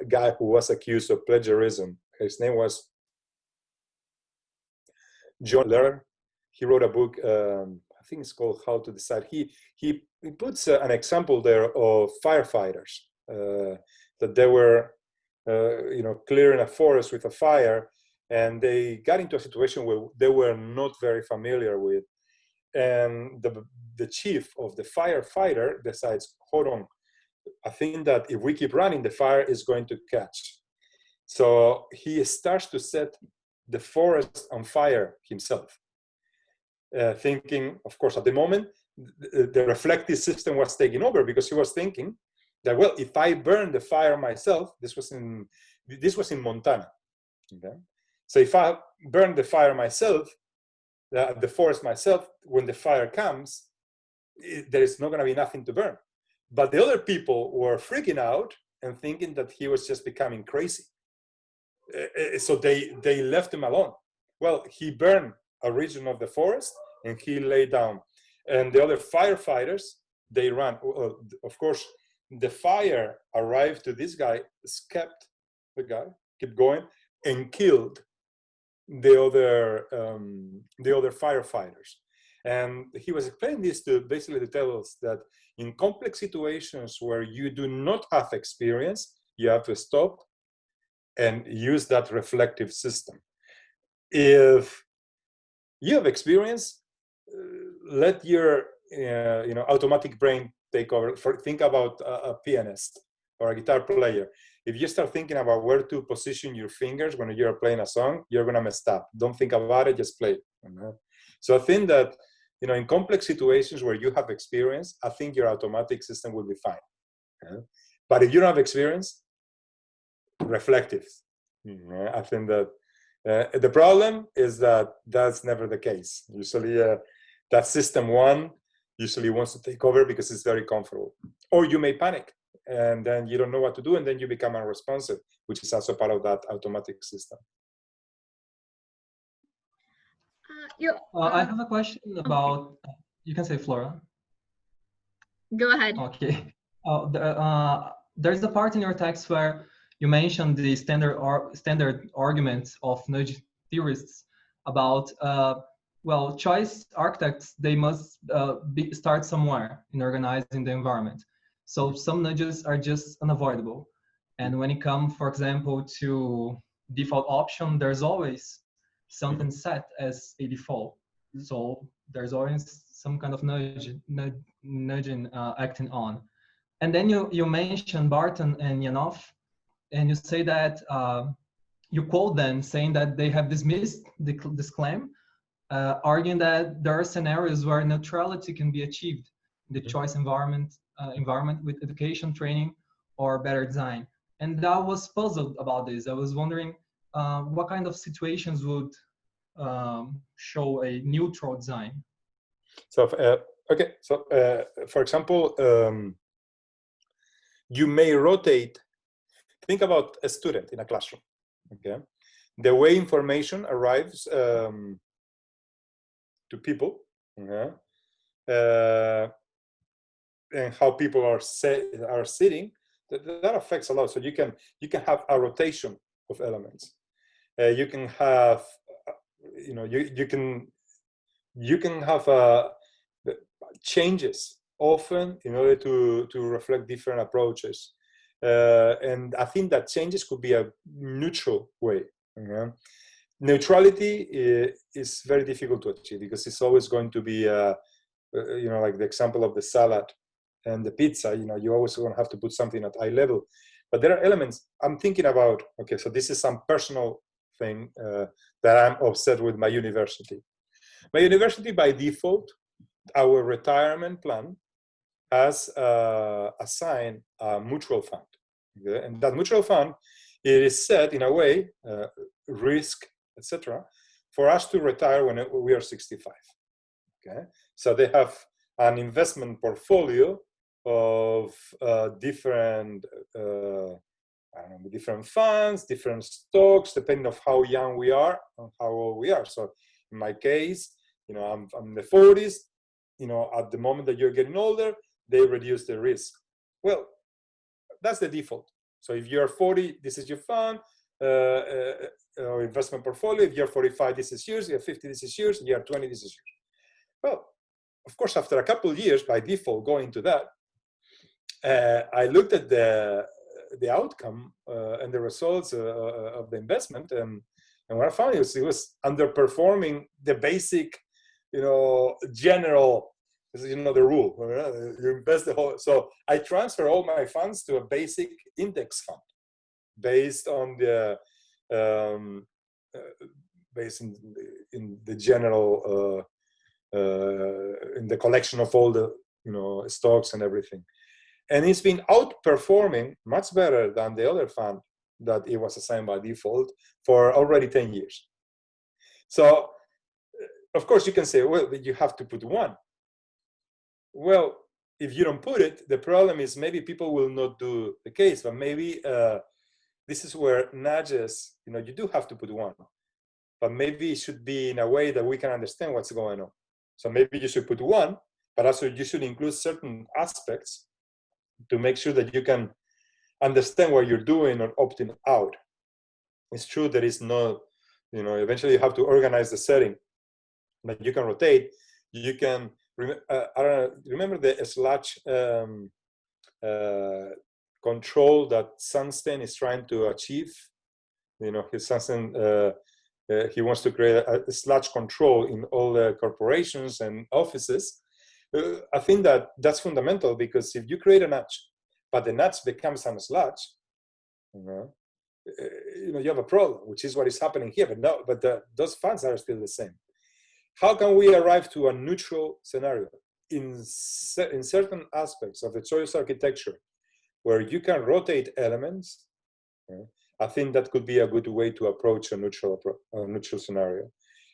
guy who was accused of plagiarism? His name was John Lehrer. He wrote a book, I think it's called How to Decide. He puts an example there of firefighters that they were, clearing a forest with a fire, and they got into a situation where they were not very familiar with, and the chief of the firefighter decides, hold on, I think that if we keep running, the fire is going to catch. So he starts to set the forest on fire himself, thinking, of course, at the moment, the reflective system was taking over, because he was thinking that, well, if I burn the fire myself, this was in Montana. Okay? So if I burn the fire myself, the forest myself, when the fire comes, there is not going to be nothing to burn. But the other people were freaking out and thinking that he was just becoming crazy. So they left him alone. Well, he burned a region of the forest, and he lay down. And the other firefighters, they ran. Of course, the fire arrived to this guy, escaped the guy, kept going, and killed the other firefighters. And he was explaining this to basically to tell us that in complex situations where you do not have experience, you have to stop and use that reflective system. If you have experience, let your automatic brain take over. Think about a pianist or a guitar player. If you start thinking about where to position your fingers when you're playing a song, you're gonna mess up. Don't think about it, just play. So I think that in complex situations where you have experience, I think your automatic system will be fine. But if you don't have experience, reflective. I think that the problem is that that's never the case. Usually that system one usually wants to take over because it's very comfortable. Or you may panic and then you don't know what to do and then you become unresponsive, which is also part of that automatic system. I have a question about, you can say Flora. Go ahead. Okay. There's a part in your text where you mentioned the standard arguments of nudge theorists about, well, choice architects, they must start somewhere in organizing the environment. So some nudges are just unavoidable. And when it comes, for example, to default option, there's always something set as a default. So there's always some kind of nudging acting on. And then you mentioned Barton and Yanoff, and you say that you quote them saying that they have dismissed this claim, arguing that there are scenarios where neutrality can be achieved in the choice environment with education, training, or better design. And I was puzzled about this. I was wondering what kind of situations would show a neutral design. So, okay. So, for example, you may rotate. Think about a student in a classroom. Okay, the way information arrives to people, and how people are sitting, that affects a lot. So you can have a rotation of elements. You can have, you can have changes often in order to reflect different approaches. And I think that changes could be a neutral way. Neutrality is very difficult to achieve because it's always going to be, like the example of the salad and the pizza. You always going to have to put something at eye level. But there are elements I'm thinking about. Okay, so this is some personal thing that I'm upset with my university. My university, by default, our retirement plan has assigned a mutual fund. Okay? And that mutual fund, it is set in a way, risk, etc., for us to retire when we are 65. Okay, so they have an investment portfolio of different, different funds, different stocks, depending on how young we are and how old we are. So in my case, I'm in the 40s. At the moment that you're getting older, they reduce the risk. Well, that's the default. So if you're 40, this is your fund, or investment portfolio. If you're 45, this is yours. You're 50, this is yours. You're 20, this is yours. Well, of course, after a couple of years, by default, going to that, I looked at the outcome and the results of the investment, and what I found is it was underperforming the basic, general, the rule. You invest the whole. So I transfer all my funds to a basic index fund, based on the based in the general in the collection of all the stocks and everything, and it's been outperforming much better than the other fund that it was assigned by default for already 10 years. So of course you can say, well, you have to put one. Well, if you don't put it, the problem is maybe people will not do the case, but maybe this is where nudges, you do have to put one, but maybe it should be in a way that we can understand what's going on. So maybe you should put one, but also you should include certain aspects to make sure that you can understand what you're doing or opting out. It's true there is no, eventually you have to organize the setting, but you can rotate. You can, remember the sludge control that Sunstein is trying to achieve? His Sunstein, he wants to create a sludge control in all the corporations and offices. I think that that's fundamental, because if you create a nudge, but the nudge becomes some sludge, you have a problem, which is what is happening here. But those funds are still the same. How can we arrive to a neutral scenario in certain aspects of the choice architecture where you can rotate elements? I think that could be a good way to approach a neutral scenario.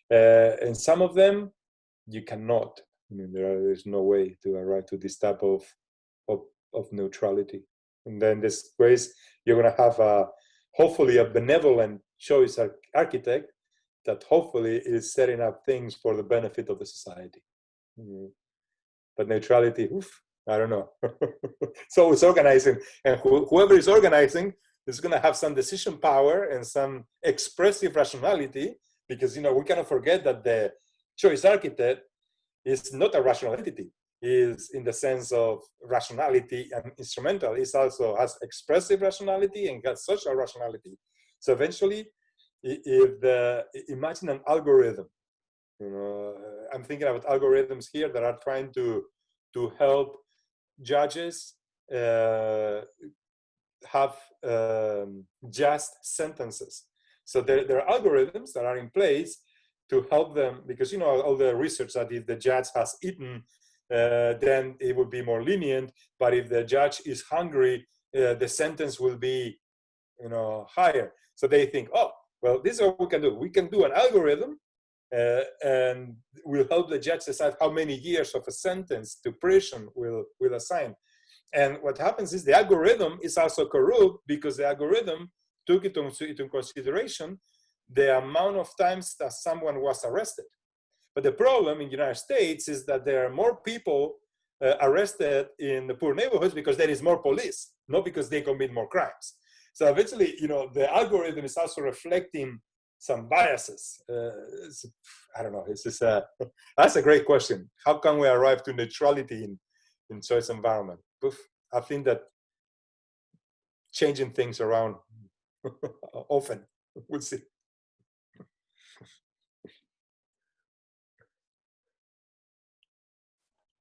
And some of them you cannot. There's no way to arrive to this type of neutrality. And then this ways you're going to have hopefully a benevolent choice architect that hopefully is setting up things for the benefit of the society. But neutrality, I don't know. So it's organizing, and whoever is organizing is going to have some decision power and some expressive rationality, because we cannot forget that the choice architect is not a rational entity. Is in the sense of rationality and instrumental. It also has expressive rationality and has social rationality. So eventually, imagine an algorithm. I'm thinking about algorithms here that are trying to help judges have just sentences. So there are algorithms that are in place to help them, because all the research that if the judge has eaten, then it would be more lenient. But if the judge is hungry, the sentence will be, higher. So they think, oh, well, this is what we can do. We can do an algorithm, and we'll help the judge decide how many years of a sentence to prison will assign. And what happens is the algorithm is also corrupt, because the algorithm took into consideration the amount of times that someone was arrested. But the problem in the United States is that there are more people arrested in the poor neighborhoods because there is more police, not because they commit more crimes. So eventually, the algorithm is also reflecting some biases. I don't know. That's a great question. How can we arrive to neutrality in choice environment? I think that changing things around often. We'll see.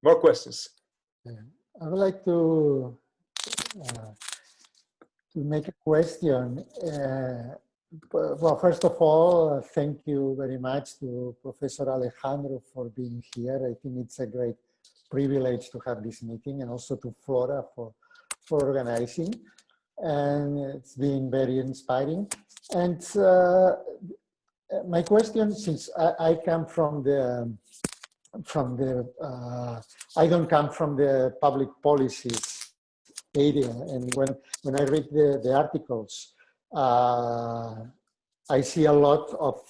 More questions? I would like to make a question. Well, first of all, thank you very much to Professor Alejandro for being here. I think it's a great privilege to have this meeting, and also to Flora for organizing. And it's been very inspiring. And my question, since I come from the I don't come from the public policies area, and when I read the articles, I see a lot of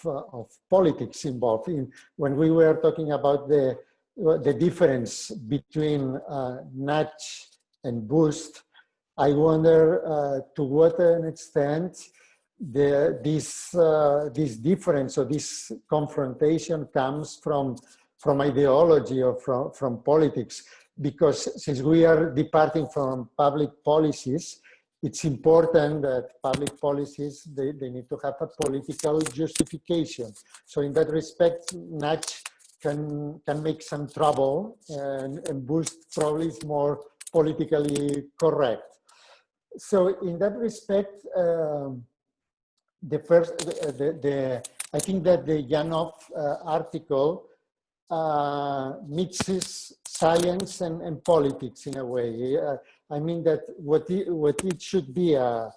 politics involved. When we were talking about the difference between nudge and boost, I wonder to what an extent this difference or this confrontation comes from ideology or from politics, because since we are departing from public policies, it's important that public policies, they need to have a political justification. So in that respect, nudge can make some trouble, and boost probably is more politically correct. So in that respect, I think that the Yanoff article mixes science and politics in a way. I mean that what it should be a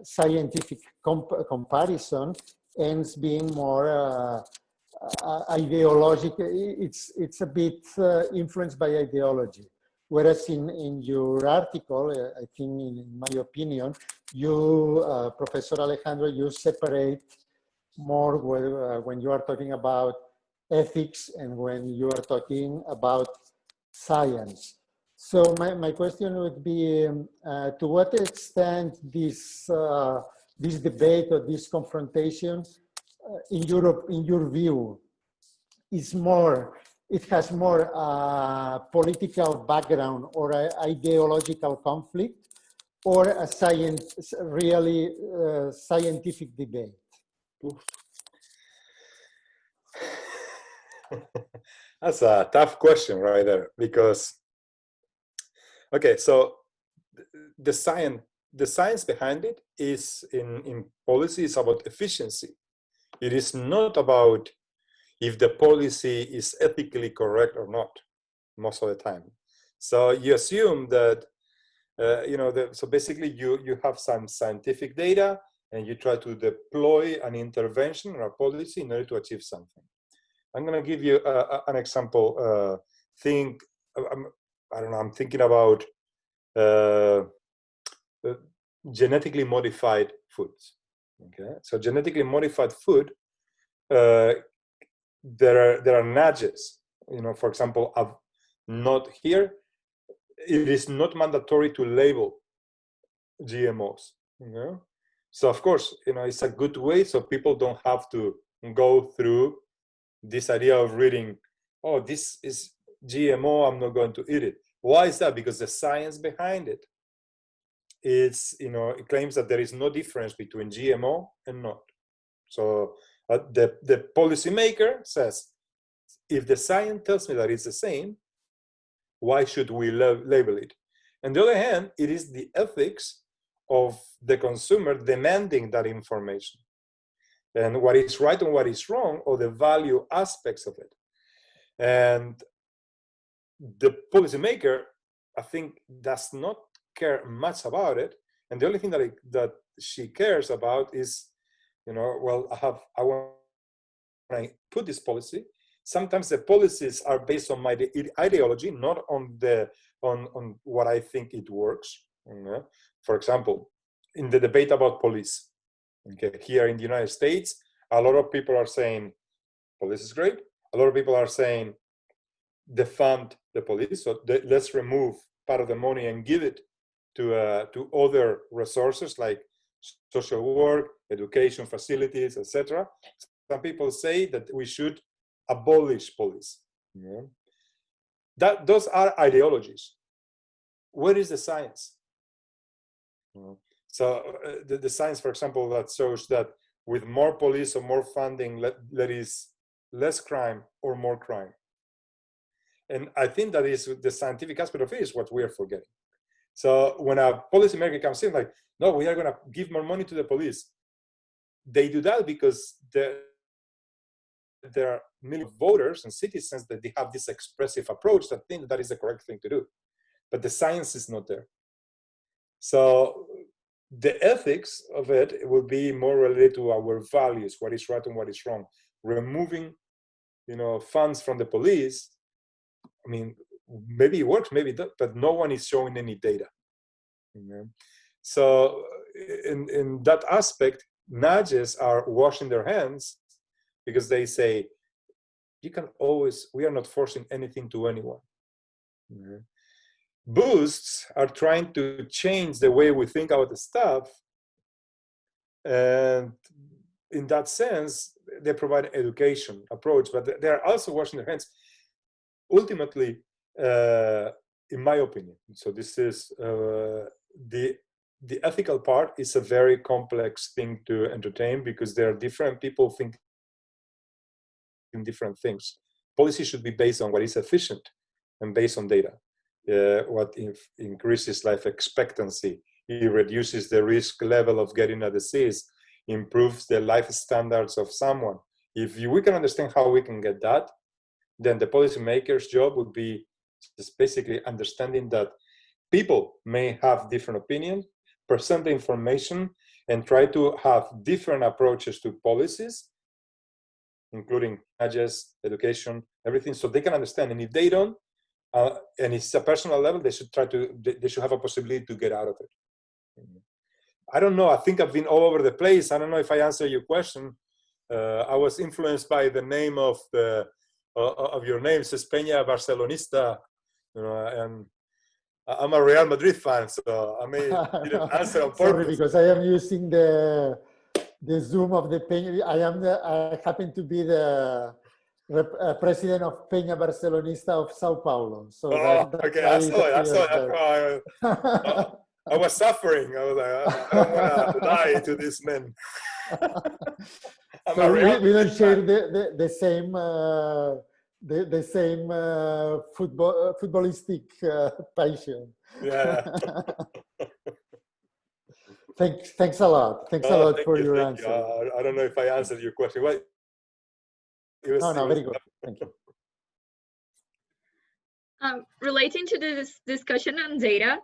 scientific comparison ends being more ideological. It's a bit influenced by ideology. Whereas in your article, I think in my opinion, you, Professor Alejandro, you separate more when you are talking about ethics and when you are talking about science. So my question would be, to what extent this debate or this confrontation, in your view, is more, it has more political background or a ideological conflict, or a really scientific debate? That's a tough question right there, because, okay, so the science behind it is in policy is about efficiency. It is not about if the policy is ethically correct or not, most of the time. So you assume that, so basically you have some scientific data and you try to deploy an intervention or a policy in order to achieve something. I'm going to give you an example. I don't know, I'm thinking about genetically modified foods. Okay, so genetically modified food, there are nudges. For example, not here. It is not mandatory to label GMOs. So of course, it's a good way so people don't have to go through this idea of reading, oh, this is GMO, I'm not going to eat it. Why is that? Because the science behind it, it claims that there is no difference between GMO and not. So the policymaker says, if the science tells me that it's the same, why should we label it? On the other hand, it is the ethics of the consumer demanding that information, and what is right and what is wrong, or the value aspects of it. And the policymaker, I think, does not care much about it. And the only thing that she cares about is, well, when I put this policy, sometimes the policies are based on my ideology, not on what I think it works. For example, in the debate about police, okay, here in the United States, a lot of people are saying police is great. A lot of people are saying defund the police, so let's remove part of the money and give it to other resources like social work, education facilities, etc. Some people say that we should abolish police. Those are ideologies. Where is the science? So the science, for example, that shows that with more police or more funding, there is less crime or more crime. And I think that is the scientific aspect of it is what we are forgetting. So when a policymaker comes in, like, no, we are going to give more money to the police. They do that because there are millions of voters and citizens that they have this expressive approach that think that is the correct thing to do. But the science is not there. So the ethics of it will be more related to our values, what is right and what is wrong. Removing, funds from the police, I mean, maybe it works, maybe it does, but no one is showing any data. So in that aspect, nudges are washing their hands because they say, we are not forcing anything to anyone. Boosts are trying to change the way we think about the stuff. And in that sense, they provide education approach, but they are also washing their hands. Ultimately, in my opinion, so this is the ethical part is a very complex thing to entertain because there are different people thinking different things. Policy should be based on what is efficient and based on data. What increases life expectancy, it reduces the risk level of getting a disease, improves the life standards of someone. If we can understand how we can get that, then the policymaker's job would be just basically understanding that people may have different opinions, present the information, and try to have different approaches to policies, including nudges, education, everything, so they can understand. And if they don't, and it's a personal level, they should have a possibility to get out of it. I don't know. I think I've been all over the place. I don't know if I answered your question, I was influenced by the name of your name, Peña Barcelonista, and I'm a Real Madrid fan, so I may didn't answer on purpose. Sorry, because I am using the Zoom of the Peña. I happen to be the president of Peña Barcelonista of Sao Paulo. So okay, I saw it. I was suffering. I was like, I don't want to lie to these men. So we don't share the same the same footballistic passion. Yeah. Thanks a lot. Thanks a lot for your answer. I don't know if I answered your question. What? No, very good. Thank you. Relating to this discussion on data,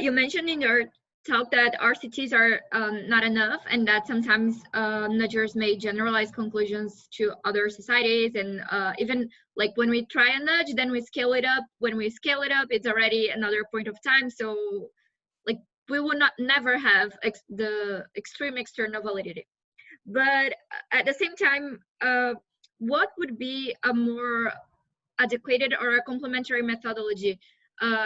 you mentioned in your talk that RCTs are not enough, and that sometimes nudgers may generalize conclusions to other societies, and even like when we try a nudge, then we scale it up. When we scale it up, it's already another point of time. So like we will never have the extreme external validity. But at the same time, what would be a more adequate or a complementary methodology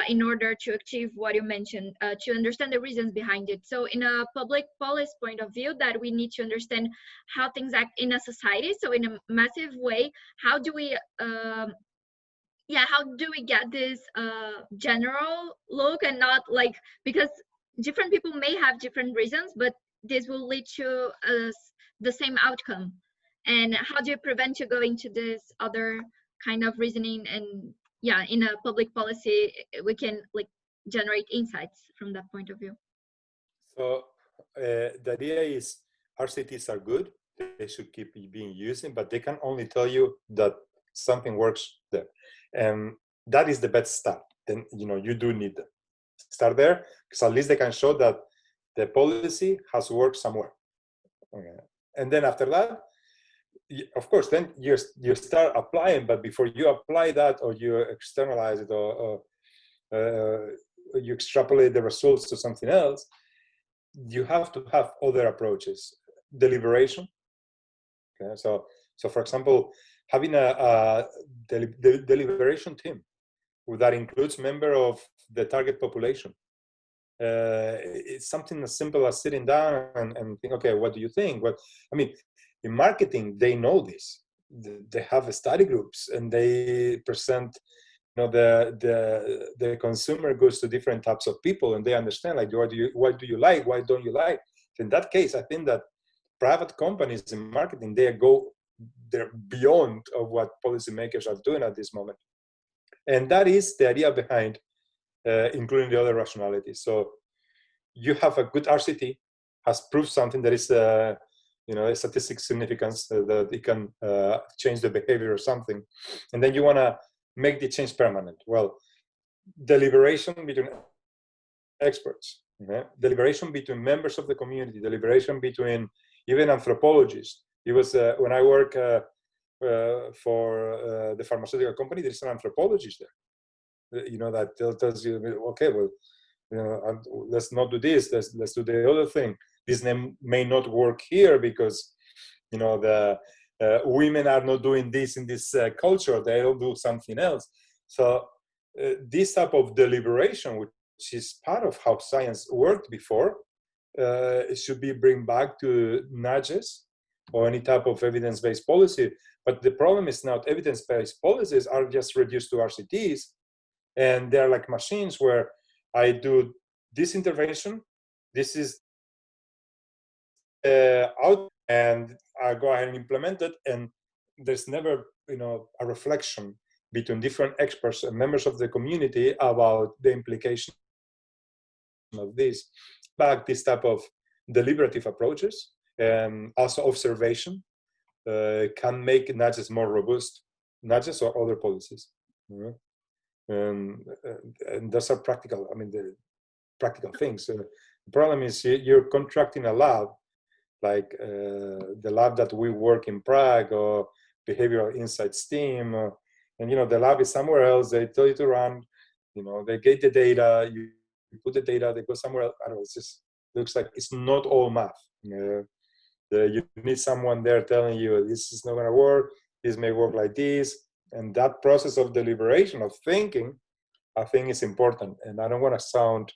in order to achieve what you mentioned, to understand the reasons behind it? So in a public policy point of view, that we need to understand how things act in a society. So in a massive way, how do we get this general look, and not like, because different people may have different reasons, but this will lead to the same outcome. And how do you prevent you going to this other kind of reasoning? And yeah, in a public policy, we can like generate insights from that point of view. So the idea is RCTs are good. They should keep being used, but they can only tell you that something works there. And that is the best start. Then, you do need them. Start there, because at least they can show that the policy has worked somewhere. Okay. And then after that, of course, then you start applying, but before you apply that, or you externalize it, or you extrapolate the results to something else, you have to have other approaches. Deliberation. Okay, so for example, having a deliberation team that includes members of the target population. It's something as simple as sitting down and think, okay, what do you think? In marketing, they know this. They have study groups, and they present, the consumer goods to different types of people, and they understand, like, what do you like? Why don't you like? In that case, I think that private companies in marketing, they're beyond of what policymakers are doing at this moment, and that is the idea behind including the other rationalities. So you have a good RCT, has proved something that is a statistical significance, that it can change the behavior or something, and then you want to make the change permanent. Well, deliberation between experts, deliberation between members of the community, deliberation between even anthropologists. It was when I work for the pharmaceutical company, there's an anthropologist there, that tells you, okay, well, let's not do this, let's do the other thing. This may not work here because, the women are not doing this in this culture. They'll do something else. So this type of deliberation, which is part of how science worked before, it should be bring back to nudges or any type of evidence-based policy. But the problem is now evidence-based policies are just reduced to RCTs, and they're like machines where I do this intervention, this is out, and I go ahead and implement it, and there's never, a reflection between different experts and members of the community about the implication of this. Back this type of deliberative approaches and also observation can make nudges more robust, nudges or other policies. And those are practical. The practical things. The problem is you're contracting a lab, like the lab that we work in Prague, or behavioral insights team, and the lab is somewhere else. They tell you to run, they get the data, you put the data, they go somewhere else. I don't know, it just looks like it's not all math. The You need someone there telling you this is not going to work, this may work like this. And that process of deliberation, of thinking, I think is important. And I don't want to sound,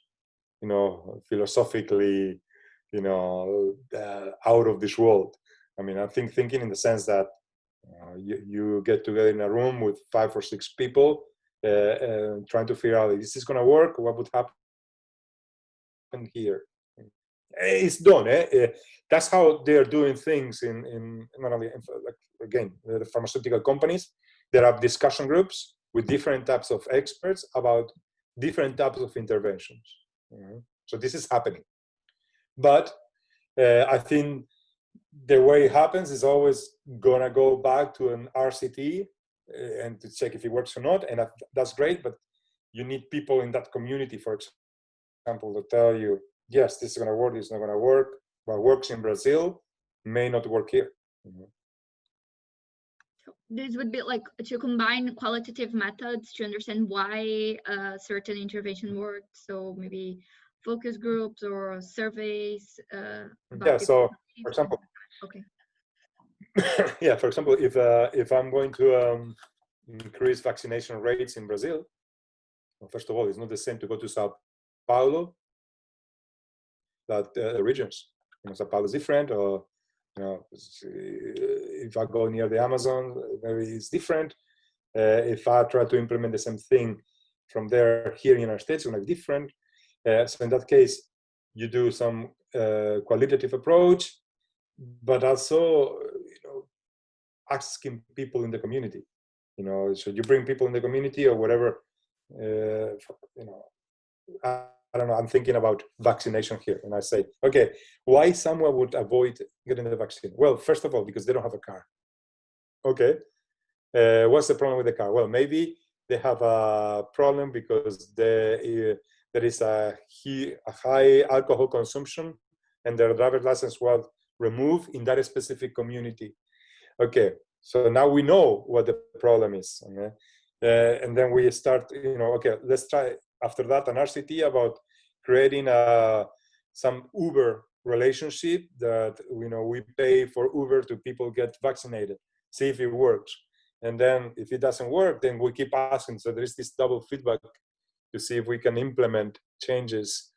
philosophically, out of this world. I mean, I think thinking in the sense that you get together in a room with 5 or 6 people trying to figure out if this is going to work, what would happen here. It's done. That's how they're doing things in not only, like, again, the pharmaceutical companies. There are discussion groups with different types of experts about different types of interventions. So this is happening. But I think the way it happens is always going to go back to an RCT and to check if it works or not. And that's great, but you need people in that community, for example, to tell you, yes, this is going to work, this is not going to work. What works in Brazil may not work here. This would be like to combine qualitative methods to understand why a certain intervention worked. So maybe focus groups or surveys. Yeah, so for example, okay. Yeah, for example, if I'm going to increase vaccination rates in Brazil, well, first of all, it's not the same to go to Sao Paulo, that the regions. Sao Paulo is different, or if I go near the Amazon, maybe it's different. If I try to implement the same thing from there here in the United States, it's going to be different. So in that case, you do some qualitative approach, but also asking people in the community. So you bring people in the community or whatever. I don't know, I'm thinking about vaccination here. And I say, okay, why someone would avoid getting the vaccine? Well, first of all, because they don't have a car. Okay. What's the problem with the car? Well, maybe they have a problem because there is a high alcohol consumption and their driver's license was removed in that specific community. Okay. So now we know what the problem is. Okay? And then we start, okay, let's try after that an RCT about creating some Uber relationship that we pay for Uber to people get vaccinated, see if it works. And then if it doesn't work, then we keep asking. So there is this double feedback to see if we can implement changes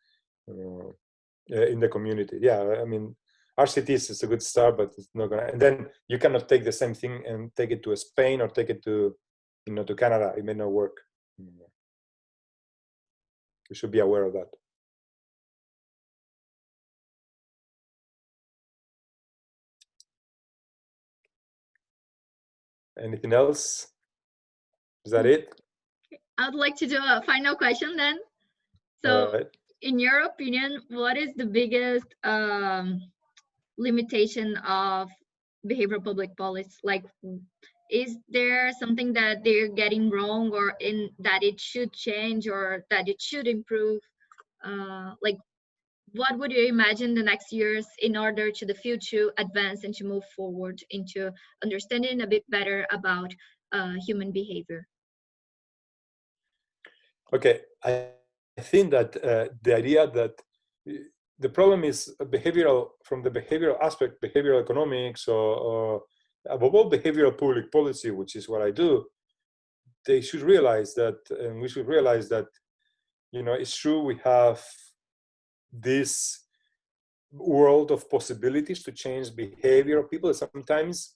in the community. Yeah, I mean, RCTs is a good start, but it's not gonna. And then you cannot take the same thing and take it to Spain or take it to, to Canada. It may not work. You should be aware of that. Anything else? Is that it? I'd like to do a final question then. So, right. In your opinion, what is the biggest limitation of behavioral public policy? Like, is there something that they're getting wrong, or in that it should change, or that it should improve? Like, what would you imagine the next years in order to the future advance and to move forward into understanding a bit better about human behavior? Okay, I think that the idea that the problem is behavioral, from the behavioral aspect, behavioral economics, or above all behavioral public policy, which is what I do, they should realize that, and we should realize that, it's true we have this world of possibilities to change behavior of people. Sometimes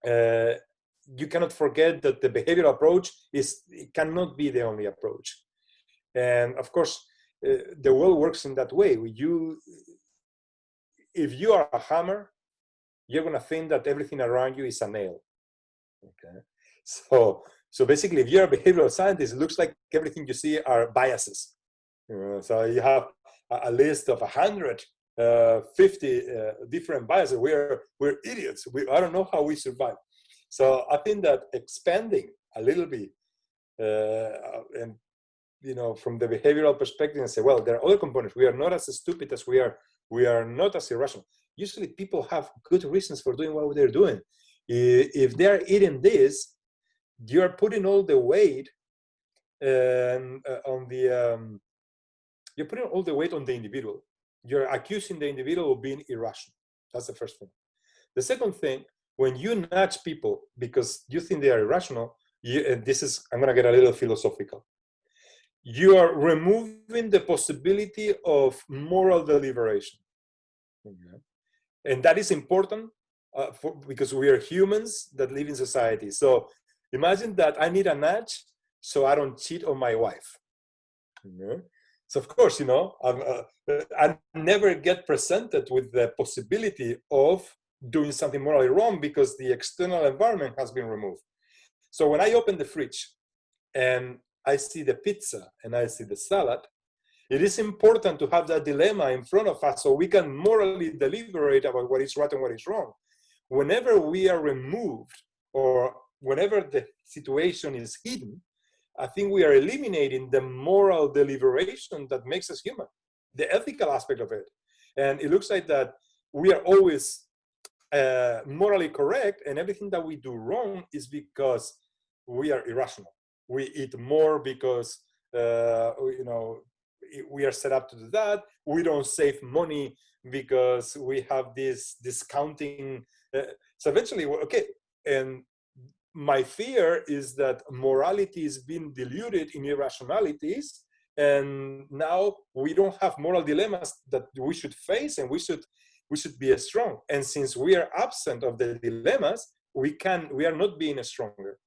you cannot forget that the behavioral approach it cannot be the only approach. And of course, the world works in that way. If you are a hammer, you're going to think that everything around you is a nail. Okay. So basically, if you're a behavioral scientist, it looks like everything you see are biases. So you have a list of 150 different biases. We're idiots. I don't know how we survive. So I think that expanding a little bit and from the behavioral perspective and say, well, there are other components. We are not as stupid as we are. We are not as irrational. Usually people have good reasons for doing what they're doing. If they're eating this, you're putting all the weight on the, you're putting all the weight on the individual. You're accusing the individual of being irrational. That's the first thing. The second thing, when you nudge people because you think they are irrational, and this is, I'm going to get a little philosophical, you are removing the possibility of moral deliberation. Okay. And that is important because we are humans that live in society. So imagine that I need a nudge so I don't cheat on my wife. Okay. So of course, you know, I never get presented with the possibility of doing something morally wrong because the external environment has been removed. So when I open the fridge and I see the pizza and I see the salad, it is important to have that dilemma in front of us so we can morally deliberate about what is right and what is wrong. Whenever we are removed or whenever the situation is hidden, I think we are eliminating the moral deliberation that makes us human, the ethical aspect of it. And it looks like that we are always morally correct, and everything that we do wrong is because we are irrational. We eat more because you know, we are set up to do that. We don't save money because we have this discounting. So eventually, okay. And my fear is that morality is being diluted in irrationalities, and now we don't have moral dilemmas that we should face, and we should be strong. And since we are absent of the dilemmas, we are not being stronger.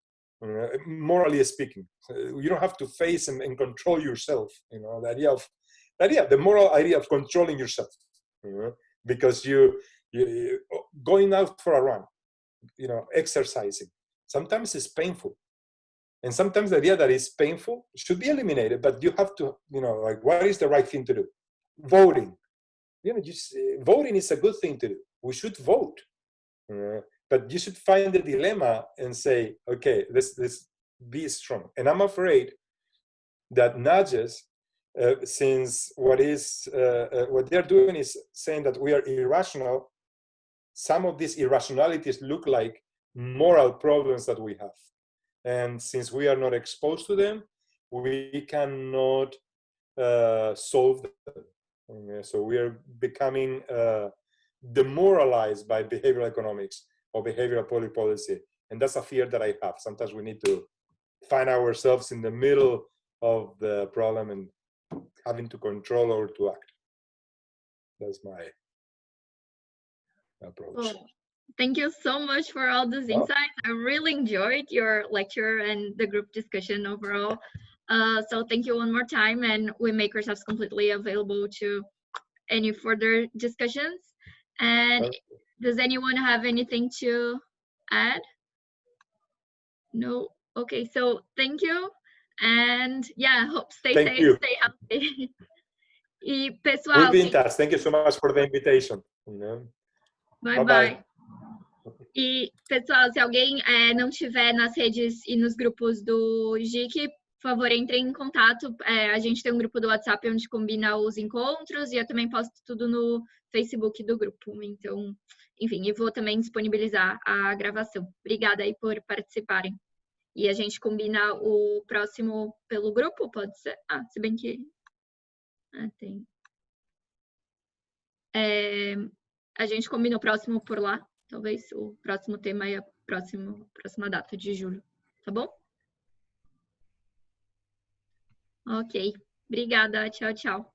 Morally speaking, you don't have to face and control yourself. You know, the moral idea of controlling yourself, you know, because you going out for a run, you know, exercising. Sometimes it's painful, and sometimes the idea that is painful should be eliminated. But you have to, you know, like, what is the right thing to do? Voting, you know, just voting is a good thing to do. We should vote. But you should find the dilemma and say, okay, let's be strong. And I'm afraid that nudges, since what they're doing is saying that we are irrational, some of these irrationalities look like moral problems that we have. And since we are not exposed to them, we cannot solve them. So we are becoming demoralized by behavioral economics or behavioral public policy. And that's a fear that I have. Sometimes we need to find ourselves in the middle of the problem and having to control or to act. That's my approach. Well, thank you so much for all those insights. I really enjoyed your lecture and the group discussion overall. So thank you one more time, and we make ourselves completely available to any further discussions. And does anyone have anything to add? No? Okay, so thank you. And yeah, hope stay safe, stay healthy. E pessoal, we'll be in touch. Thank you so much for the invitation. Bye bye. E pessoal, se alguém não tiver nas redes e nos grupos do G.E.E.C, por favor, entrem em contato. A gente tem um grupo do WhatsApp onde combina os encontros, e eu também posto tudo no Facebook do grupo. Então, enfim, eu vou também disponibilizar a gravação. Obrigada aí por participarem. E a gente combina o próximo pelo grupo, pode ser? Se bem que... tem. A gente combina o próximo por lá. Talvez o próximo tema e a próxima data de julho. Tá bom? Ok. Obrigada. Tchau, tchau.